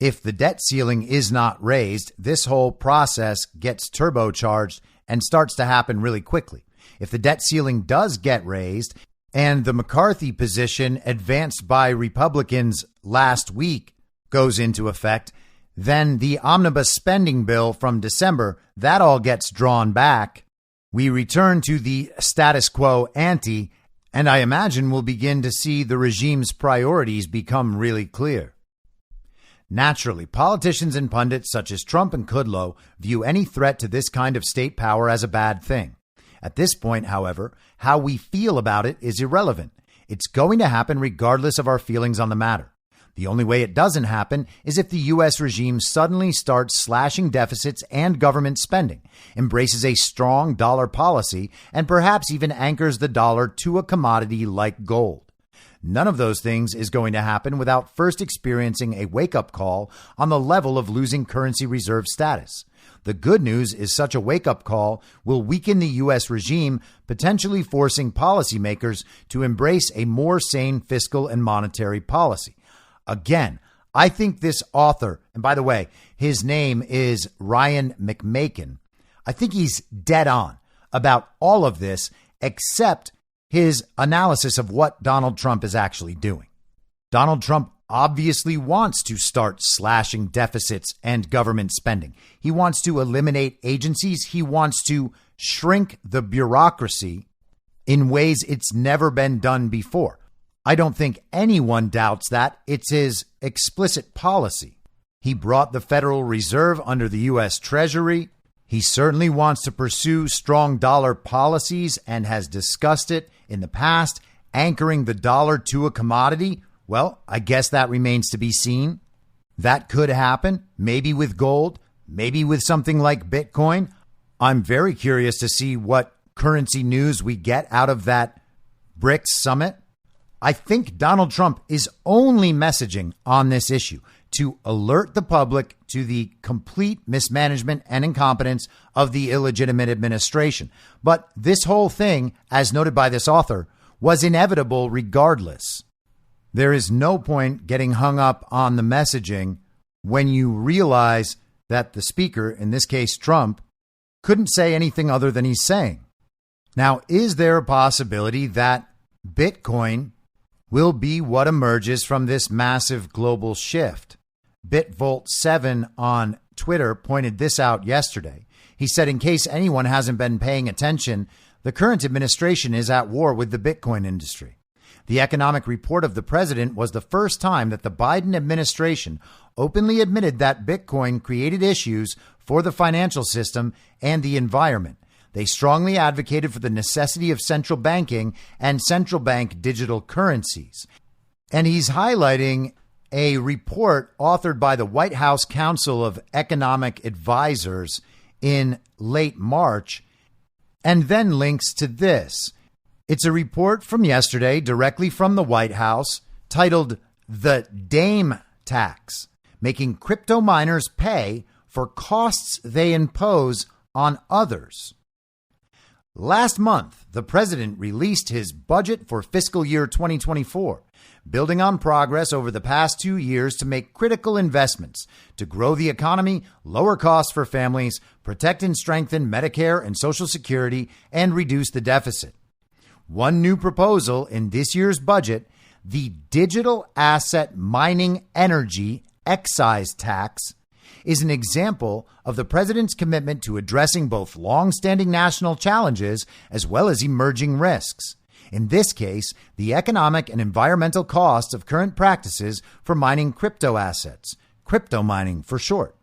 If the debt ceiling is not raised, this whole process gets turbocharged and starts to happen really quickly. If the debt ceiling does get raised and the McCarthy position advanced by Republicans last week goes into effect, then the omnibus spending bill from December, that all gets drawn back. We return to the status quo ante, and I imagine we'll begin to see the regime's priorities become really clear. Naturally, politicians and pundits such as Trump and Kudlow view any threat to this kind of state power as a bad thing. At this point, however, how we feel about it is irrelevant. It's going to happen regardless of our feelings on the matter. The only way it doesn't happen is if the U.S. regime suddenly starts slashing deficits and government spending, embraces a strong dollar policy, and perhaps even anchors the dollar to a commodity like gold. None of those things is going to happen without first experiencing a wake-up call on the level of losing currency reserve status. The good news is such a wake-up call will weaken the U.S. regime, potentially forcing policymakers to embrace a more sane fiscal and monetary policy. Again, I think this author, and by the way, his name is Ryan McMakin, I think he's dead on about all of this except his analysis of what Donald Trump is actually doing. Donald Trump obviously wants to start slashing deficits and government spending. He wants to eliminate agencies. He wants to shrink the bureaucracy in ways it's never been done before. I don't think anyone doubts that. It's his explicit policy. He brought the Federal Reserve under the U.S. Treasury. He certainly wants to pursue strong dollar policies and has discussed it in the past, anchoring the dollar to a commodity. Well, I guess that remains to be seen. That could happen, maybe with gold, maybe with something like Bitcoin. I'm very curious to see what currency news we get out of that BRICS summit. I think Donald Trump is only messaging on this issue to alert the public to the complete mismanagement and incompetence of the illegitimate administration. But this whole thing, as noted by this author, was inevitable regardless. There is no point getting hung up on the messaging when you realize that the speaker, in this case Trump, couldn't say anything other than he's saying. Now, is there a possibility that Bitcoin will be what emerges from this massive global shift? Bitvolt7 on Twitter pointed this out yesterday. He said, in case anyone hasn't been paying attention, the current administration is at war with the Bitcoin industry. The economic report of the president was the first time that the Biden administration openly admitted that Bitcoin created issues for the financial system and the environment. They strongly advocated for the necessity of central banking and central bank digital currencies. And he's highlighting a report authored by the White House Council of Economic Advisors in late March, and then links to this. It's a report from yesterday directly from the White House titled The Dame Tax, making crypto miners pay for costs they impose on others. Last month, the president released his budget for fiscal year 2024, building on progress over the past 2 years to make critical investments to grow the economy, lower costs for families, protect and strengthen Medicare and Social Security, and reduce the deficit. One new proposal in this year's budget, the Digital Asset Mining Energy Excise Tax, is an example of the president's commitment to addressing both long-standing national challenges as well as emerging risks. In this case, the economic and environmental costs of current practices for mining crypto assets, crypto mining for short.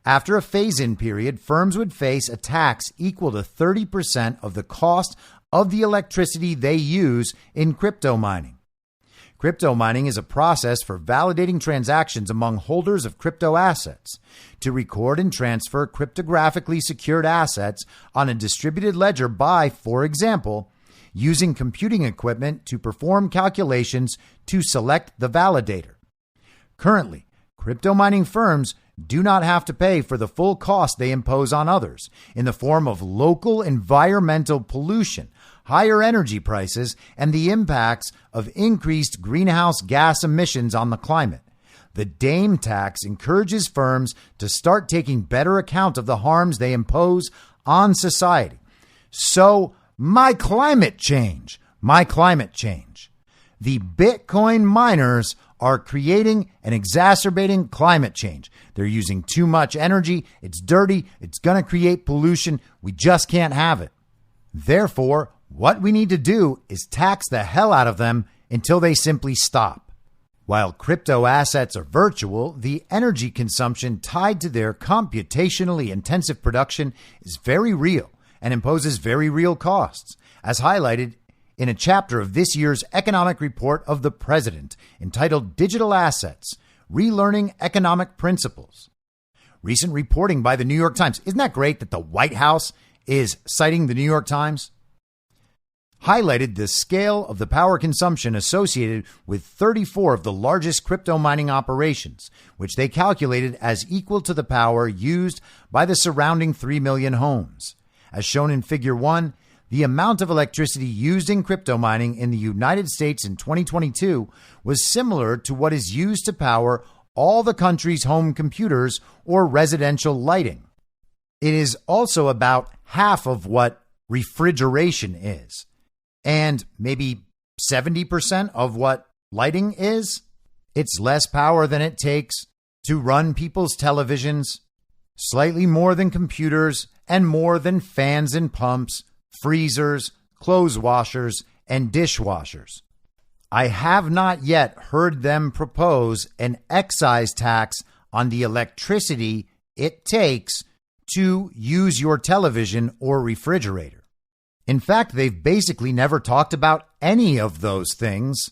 After a phase-in period, firms would face a tax equal to 30% of the cost of the electricity they use in crypto mining. Crypto mining is a process for validating transactions among holders of crypto assets to record and transfer cryptographically secured assets on a distributed ledger by, for example, using computing equipment to perform calculations to select the validator. Currently, crypto mining firms do not have to pay for the full cost they impose on others in the form of local environmental pollution, higher energy prices, and the impacts of increased greenhouse gas emissions on the climate. The Dame tax encourages firms to start taking better account of the harms they impose on society. So, my climate change. The Bitcoin miners are creating and exacerbating climate change. They're using too much energy. It's dirty. It's going to create pollution. We just can't have it. Therefore, what we need to do is tax the hell out of them until they simply stop. While crypto assets are virtual, the energy consumption tied to their computationally intensive production is very real and imposes very real costs, as highlighted in a chapter of this year's economic report of the president entitled Digital Assets, Relearning Economic Principles. Recent reporting by the New York Times. Isn't that great that the White House is citing the New York Times? Highlighted the scale of the power consumption associated with 34 of the largest crypto mining operations, which they calculated as equal to the power used by the surrounding 3 million homes. As shown in Figure 1, the amount of electricity used in crypto mining in the United States in 2022 was similar to what is used to power all the country's home computers or residential lighting. It is also about half of what refrigeration is, and maybe 70% of what lighting is. It's less power than it takes to run people's televisions, slightly more than computers, and more than fans and pumps, freezers, clothes washers, and dishwashers. I have not yet heard them propose an excise tax on the electricity it takes to use your television or refrigerator. In fact, they've basically never talked about any of those things.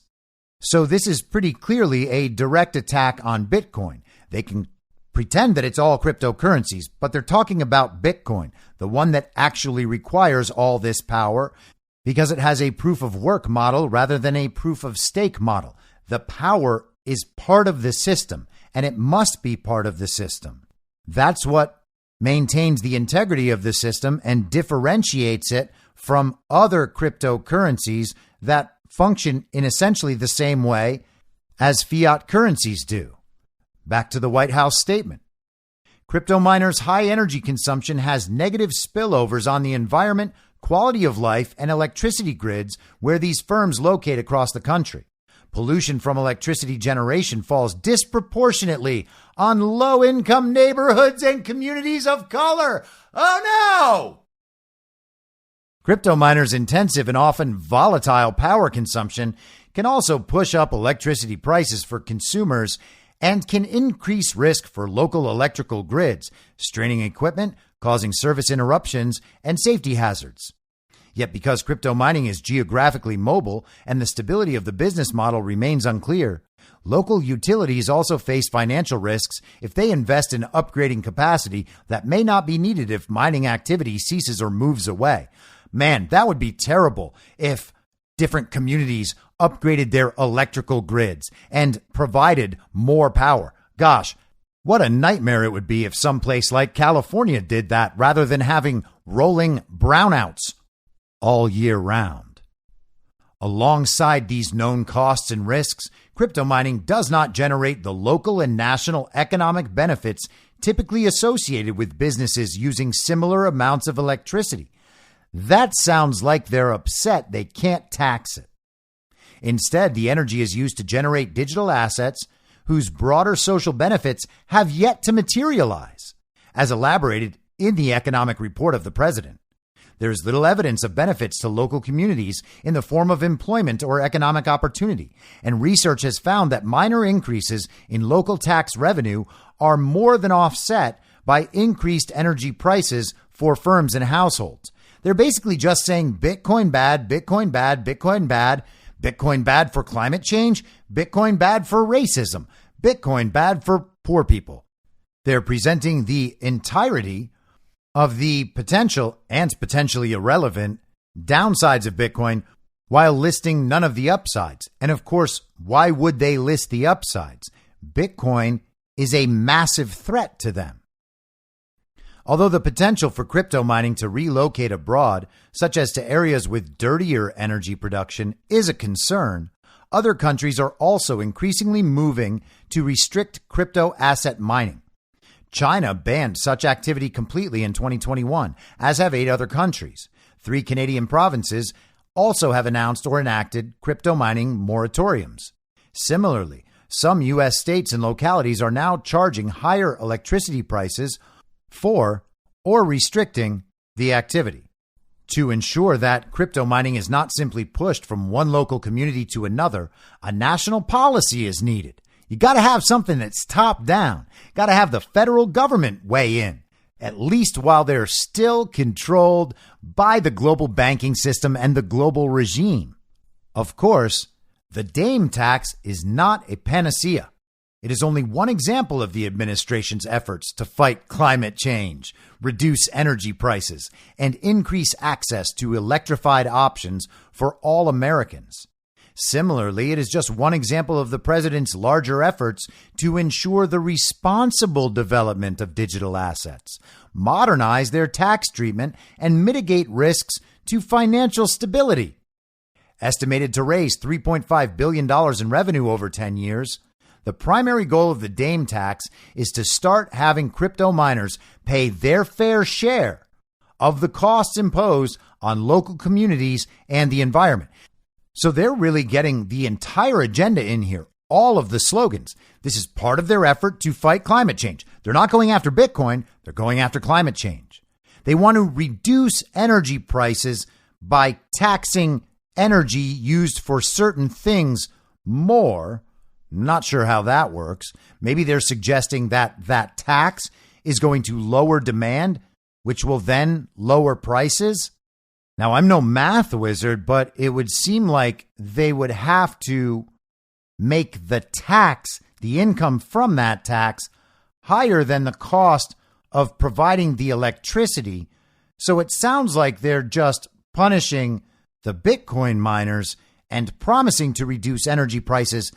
So this is pretty clearly a direct attack on Bitcoin. They can pretend that it's all cryptocurrencies, but they're talking about Bitcoin, the one that actually requires all this power because it has a proof of work model rather than a proof of stake model. The power is part of the system, and it must be part of the system. That's what maintains the integrity of the system and differentiates it from other cryptocurrencies that function in essentially the same way as fiat currencies do. Back to the White House statement. Crypto miners' high energy consumption has negative spillovers on the environment, quality of life, and electricity grids where these firms locate across the country. Pollution from electricity generation falls disproportionately on low-income neighborhoods and communities of color. Oh no! Crypto miners' intensive and often volatile power consumption can also push up electricity prices for consumers and can increase risk for local electrical grids, straining equipment, causing service interruptions, and safety hazards. Yet because crypto mining is geographically mobile and the stability of the business model remains unclear, local utilities also face financial risks if they invest in upgrading capacity that may not be needed if mining activity ceases or moves away. Man, that would be terrible if different communities upgraded their electrical grids and provided more power. Gosh, what a nightmare it would be if someplace like California did that rather than having rolling brownouts all year round. Alongside these known costs and risks, crypto mining does not generate the local and national economic benefits typically associated with businesses using similar amounts of electricity. That sounds like they're upset they can't tax it. Instead, the energy is used to generate digital assets whose broader social benefits have yet to materialize, as elaborated in the economic report of the president. There's little evidence of benefits to local communities in the form of employment or economic opportunity, and research has found that minor increases in local tax revenue are more than offset by increased energy prices for firms and households. They're basically just saying Bitcoin bad, Bitcoin bad, Bitcoin bad, Bitcoin bad for climate change, Bitcoin bad for racism, Bitcoin bad for poor people. They're presenting the entirety of the potential and potentially irrelevant downsides of Bitcoin while listing none of the upsides. And of course, why would they list the upsides? Bitcoin is a massive threat to them. Although the potential for crypto mining to relocate abroad, such as to areas with dirtier energy production, is a concern, other countries are also increasingly moving to restrict crypto asset mining. China banned such activity completely in 2021, as have 8 other countries. 3 Canadian provinces also have announced or enacted crypto mining moratoriums. Similarly, some U.S. states and localities are now charging higher electricity prices for or restricting the activity. To ensure that crypto mining is not simply pushed from one local community to another, a national policy is needed. You got to have something that's top down. Got to have the federal government weigh in, at least while they're still controlled by the global banking system and the global regime. Of course, the Dame tax is not a panacea. It is only one example of the administration's efforts to fight climate change, reduce energy prices, and increase access to electrified options for all Americans. Similarly, it is just one example of the president's larger efforts to ensure the responsible development of digital assets, modernize their tax treatment, and mitigate risks to financial stability. Estimated to raise $3.5 billion in revenue over 10 years, the primary goal of the Dame tax is to start having crypto miners pay their fair share of the costs imposed on local communities and the environment. So they're really getting the entire agenda in here, all of the slogans. This is part of their effort to fight climate change. They're not going after Bitcoin, they're going after climate change. They want to reduce energy prices by taxing energy used for certain things more. Not sure how that works. Maybe they're suggesting that that tax is going to lower demand, which will then lower prices. Now, I'm no math wizard, but it would seem like they would have to make the tax, the income from that tax, higher than the cost of providing the electricity. So it sounds like they're just punishing the Bitcoin miners and promising to reduce energy prices.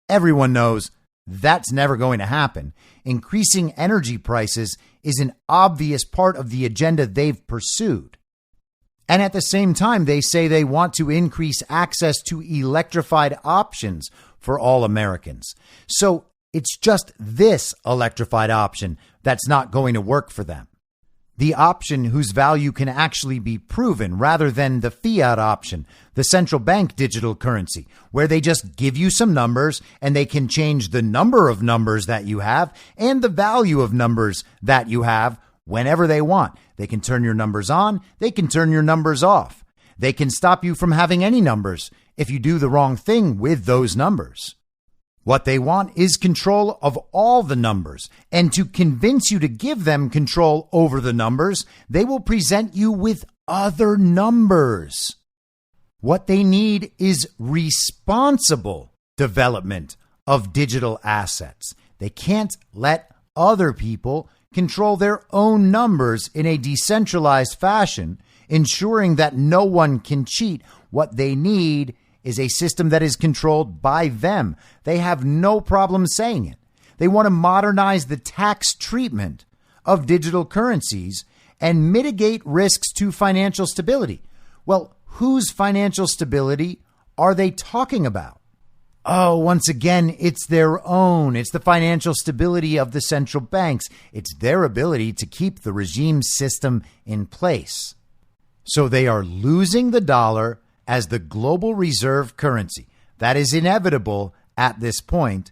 Everyone knows that's never going to happen. Increasing energy prices is an obvious part of the agenda they've pursued. And at the same time, they say they want to increase access to electrified options for all Americans. So it's just this electrified option that's not going to work for them. The option whose value can actually be proven rather than the fiat option, the central bank digital currency, where they just give you some numbers and they can change the number of numbers that you have and the value of numbers that you have whenever they want. They can turn your numbers on. They can turn your numbers off. They can stop you from having any numbers if you do the wrong thing with those numbers. What they want is control of all the numbers, and to convince you to give them control over the numbers, they will present you with other numbers. What they need is responsible development of digital assets. They can't let other people control their own numbers in a decentralized fashion, ensuring that no one can cheat. What they need is a system that is controlled by them. They have no problem saying it. They want to modernize the tax treatment of digital currencies and mitigate risks to financial stability. Well, whose financial stability are they talking about? Oh, once again, it's their own. It's the financial stability of the central banks. It's their ability to keep the regime system in place. So they are losing the dollar as the global reserve currency. That is inevitable at this point,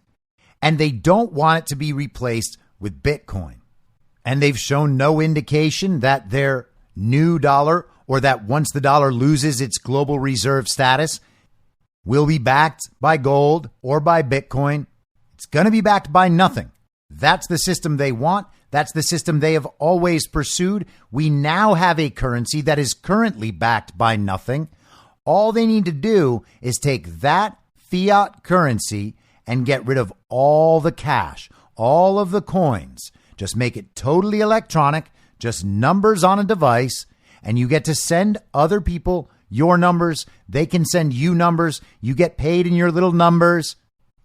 and they don't want it to be replaced with Bitcoin. And they've shown no indication that their new dollar, or that once the dollar loses its global reserve status, will be backed by gold or by Bitcoin. It's going to be backed by nothing. That's the system they want. That's the system they have always pursued. We now have a currency that is currently backed by nothing. All they need to do is take that fiat currency and get rid of all the cash, all of the coins. Just make it totally electronic, just numbers on a device, and you get to send other people your numbers. They can send you numbers. You get paid in your little numbers.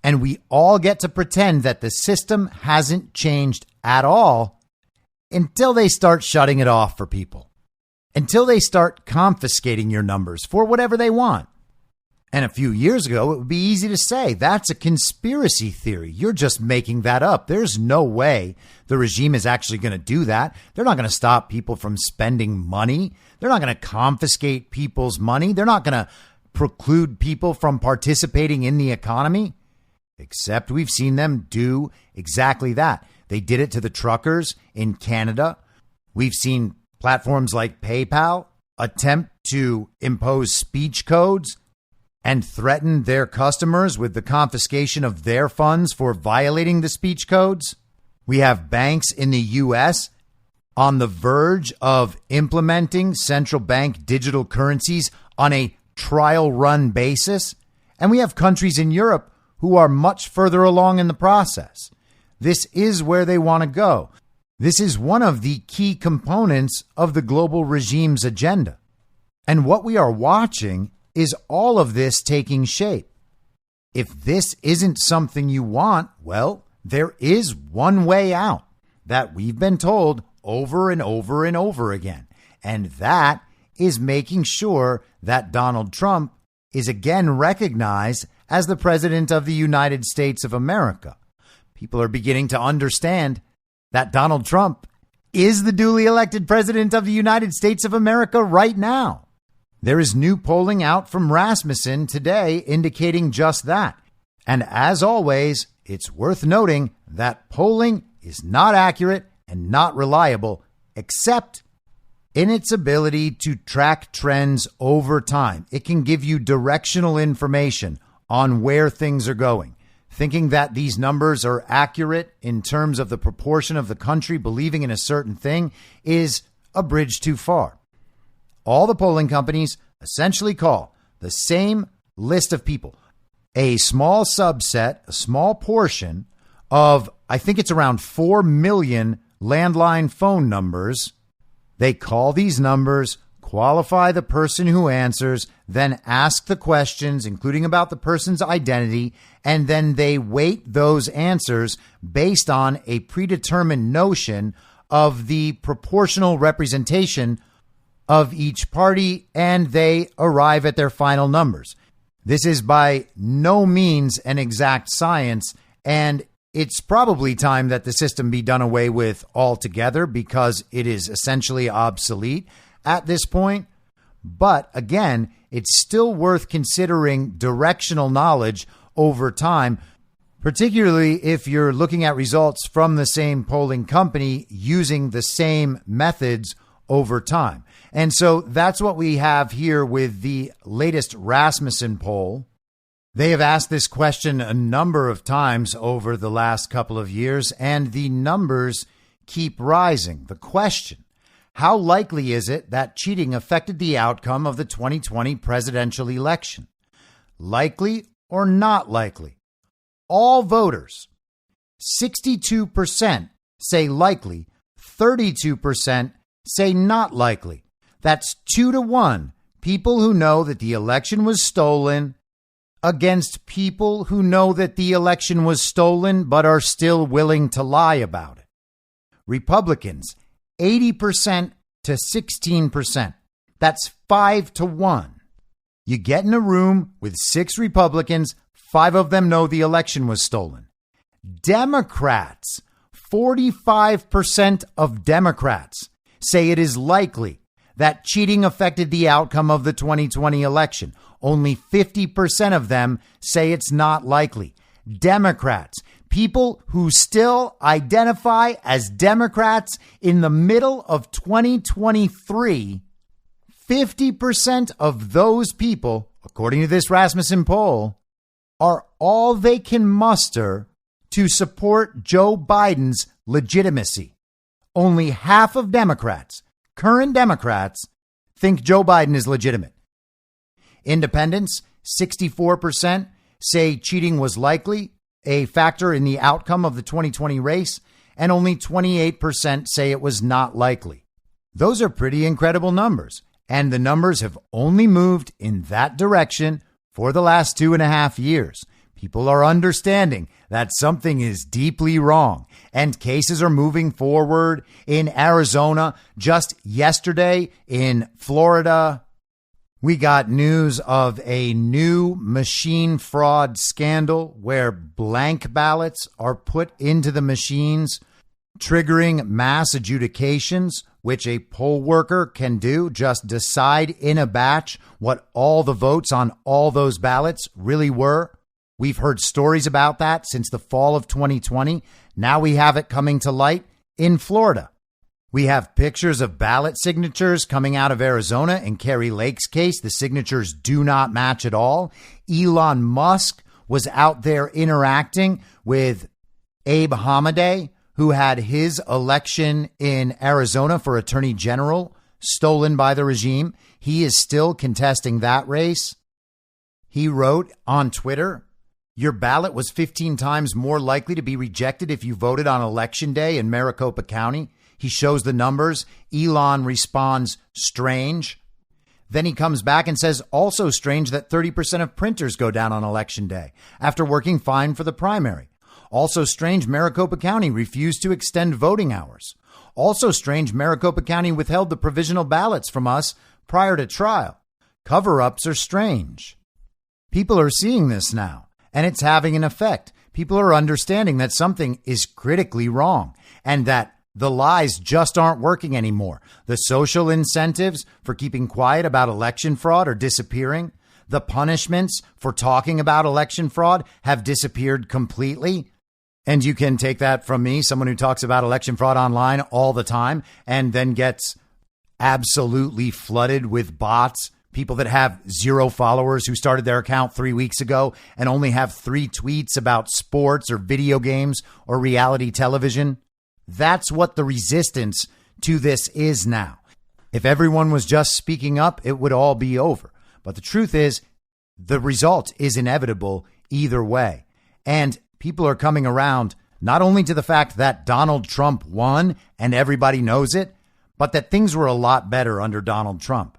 And we all get to pretend that the system hasn't changed at all until they start shutting it off for people. Until they start confiscating your numbers for whatever they want. And a few years ago, it would be easy to say that's a conspiracy theory. You're just making that up. There's no way the regime is actually going to do that. They're not going to stop people from spending money. They're not going to confiscate people's money. They're not going to preclude people from participating in the economy. Except we've seen them do exactly that. They did it to the truckers in Canada. We've seen platforms like PayPal attempt to impose speech codes and threaten their customers with the confiscation of their funds for violating the speech codes. We have banks in the U.S. on the verge of implementing central bank digital currencies on a trial run basis. And we have countries in Europe who are much further along in the process. This is where they want to go. This is one of the key components of the global regime's agenda. And what we are watching is all of this taking shape. If this isn't something you want, well, there is one way out that we've been told over and over and over again. And that is making sure that Donald Trump is again recognized as the president of the United States of America. People are beginning to understand that Donald Trump is the duly elected president of the United States of America right now. There is new polling out from Rasmussen today indicating just that. And as always, it's worth noting that polling is not accurate and not reliable, except in its ability to track trends over time. It can give you directional information on where things are going. Thinking that these numbers are accurate in terms of the proportion of the country believing in a certain thing is a bridge too far. All the polling companies essentially call the same list of people, a small subset, a small portion of, I think it's around 4 million landline phone numbers. They call these numbers, qualify the person who answers, then ask the questions, including about the person's identity, and then they weight those answers based on a predetermined notion of the proportional representation of each party, and they arrive at their final numbers. This is by no means an exact science, and it's probably time that the system be done away with altogether because it is essentially obsolete at this point. But again, it's still worth considering directional knowledge over time, particularly if you're looking at results from the same polling company using the same methods over time. And so that's what we have here with the latest Rasmussen poll. They have asked this question a number of times over the last couple of years, and the numbers keep rising. The question: how likely is it that cheating affected the outcome of the 2020 presidential election? Likely or not likely? All voters, 62% say likely, 32% say not likely. That's 2-1 people who know that the election was stolen against people who know that the election was stolen but are still willing to lie about it. Republicans, 80% to 16%. That's 5-1. You get in a room with 6 Republicans, 5 of them know the election was stolen. Democrats, 45% of Democrats say it is likely that cheating affected the outcome of the 2020 election. Only 50% of them say it's not likely. Democrats, people who still identify as Democrats in the middle of 2023, 50% of those people, according to this Rasmussen poll, are all they can muster to support Joe Biden's legitimacy. Only half of Democrats, current Democrats, think Joe Biden is legitimate. Independents, 64%, say cheating was likely a factor in the outcome of the 2020 race, and only 28% say it was not likely. Those are pretty incredible numbers, and the numbers have only moved in that direction for the last 2.5 years. People are understanding that something is deeply wrong, and cases are moving forward in Arizona. Just yesterday in Florida, We got news of a new machine fraud scandal where blank ballots are put into the machines, triggering mass adjudications, which a poll worker can do, just decide in a batch what all the votes on all those ballots really were. We've heard stories about that since the fall of 2020. Now we have it coming to light in Florida. We have pictures of ballot signatures coming out of Arizona. In Kerry Lake's case, the signatures do not match at all. Elon Musk was out there interacting with Abe Hamadeh, who had his election in Arizona for attorney general stolen by the regime. He is still contesting that race. He wrote on Twitter, "Your ballot was 15 times more likely to be rejected if you voted on election day in Maricopa County." He shows the numbers. Elon responds, "Strange." Then he comes back and says, "Also strange that 30% of printers go down on election day after working fine for the primary. Also strange Maricopa County refused to extend voting hours. Also strange Maricopa County withheld the provisional ballots from us prior to trial. Cover-ups are strange." People are seeing this now, and it's having an effect. People are understanding that something is critically wrong and that the lies just aren't working anymore. The social incentives for keeping quiet about election fraud are disappearing. The punishments for talking about election fraud have disappeared completely. And you can take that from me, someone who talks about election fraud online all the time and then gets absolutely flooded with bots, people that have 0 followers who started their account 3 weeks ago and only have 3 tweets about sports or video games or reality television. That's what the resistance to this is now. If everyone was just speaking up, it would all be over. But the truth is, the result is inevitable either way. And people are coming around not only to the fact that Donald Trump won and everybody knows it, but that things were a lot better under Donald Trump.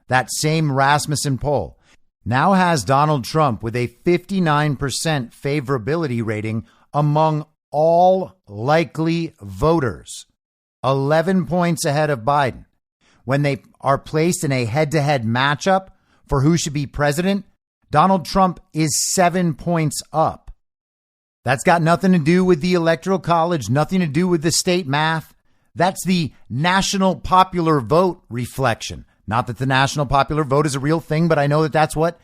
That same Rasmussen poll now has Donald Trump with a 59% favorability rating among all likely voters, 11 points ahead of Biden. When they are placed in a head-to-head matchup for who should be president, Donald Trump is 7 points up. That's got nothing to do with the Electoral College, nothing to do with the state math. That's the national popular vote reflection. Not that the national popular vote is a real thing, but I know that that's what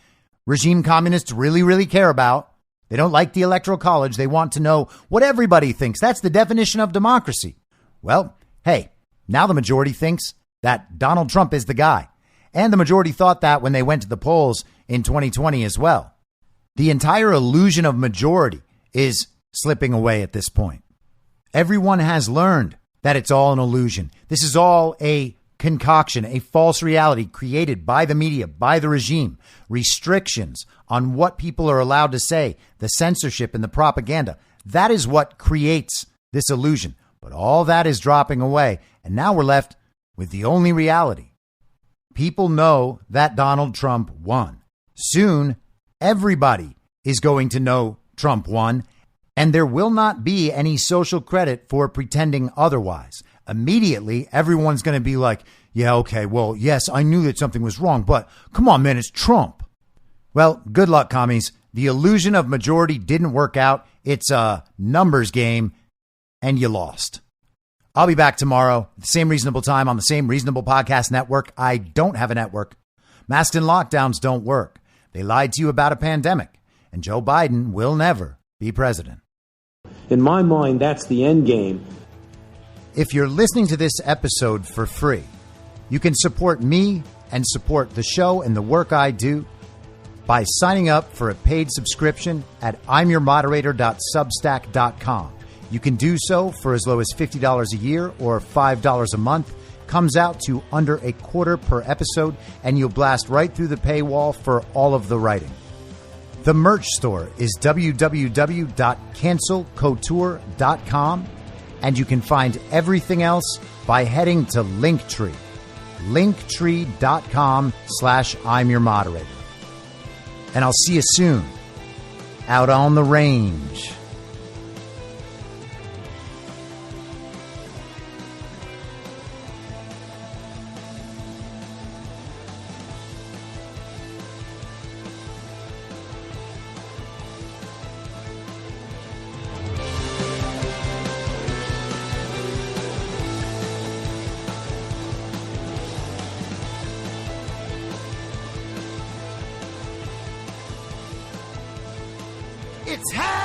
regime communists really, really care about. They don't like the Electoral College. They want to know what everybody thinks. That's the definition of democracy. Well, hey, now the majority thinks that Donald Trump is the guy. And the majority thought that when they went to the polls in 2020 as well. The entire illusion of majority is slipping away at this point. Everyone has learned that it's all an illusion. This is all a concoction, a false reality created by the media, by the regime, restrictions on what people are allowed to say, the censorship and the propaganda. That is what creates this illusion. But all that is dropping away. And now we're left with the only reality. People know that Donald Trump won. Soon, everybody is going to know Trump won, and there will not be any social credit for pretending otherwise. Immediately, everyone's going to be like, yeah, okay, well, yes, I knew that something was wrong, but come on, man, it's Trump. Well, good luck, commies. The illusion of majority didn't work out. It's a numbers game, and you lost. I'll be back tomorrow, at the same reasonable time on the same reasonable podcast network. I don't have a network. Masks and lockdowns don't work. They lied to you about a pandemic, and Joe Biden will never be president.
In my mind, that's the end game.
If you're listening to this episode for free, you can support me and support the show and the work I do by signing up for a paid subscription at imyourmoderator.substack.com. You can do so for as low as $50 a year or $5 a month. Comes out to under a quarter per episode, and you'll blast right through the paywall for all of the writing. The merch store is www.cancelcouture.com, and you can find everything else by heading to Linktree. Linktree.com/I'mYourModerator. And I'll see you soon out on the range. time.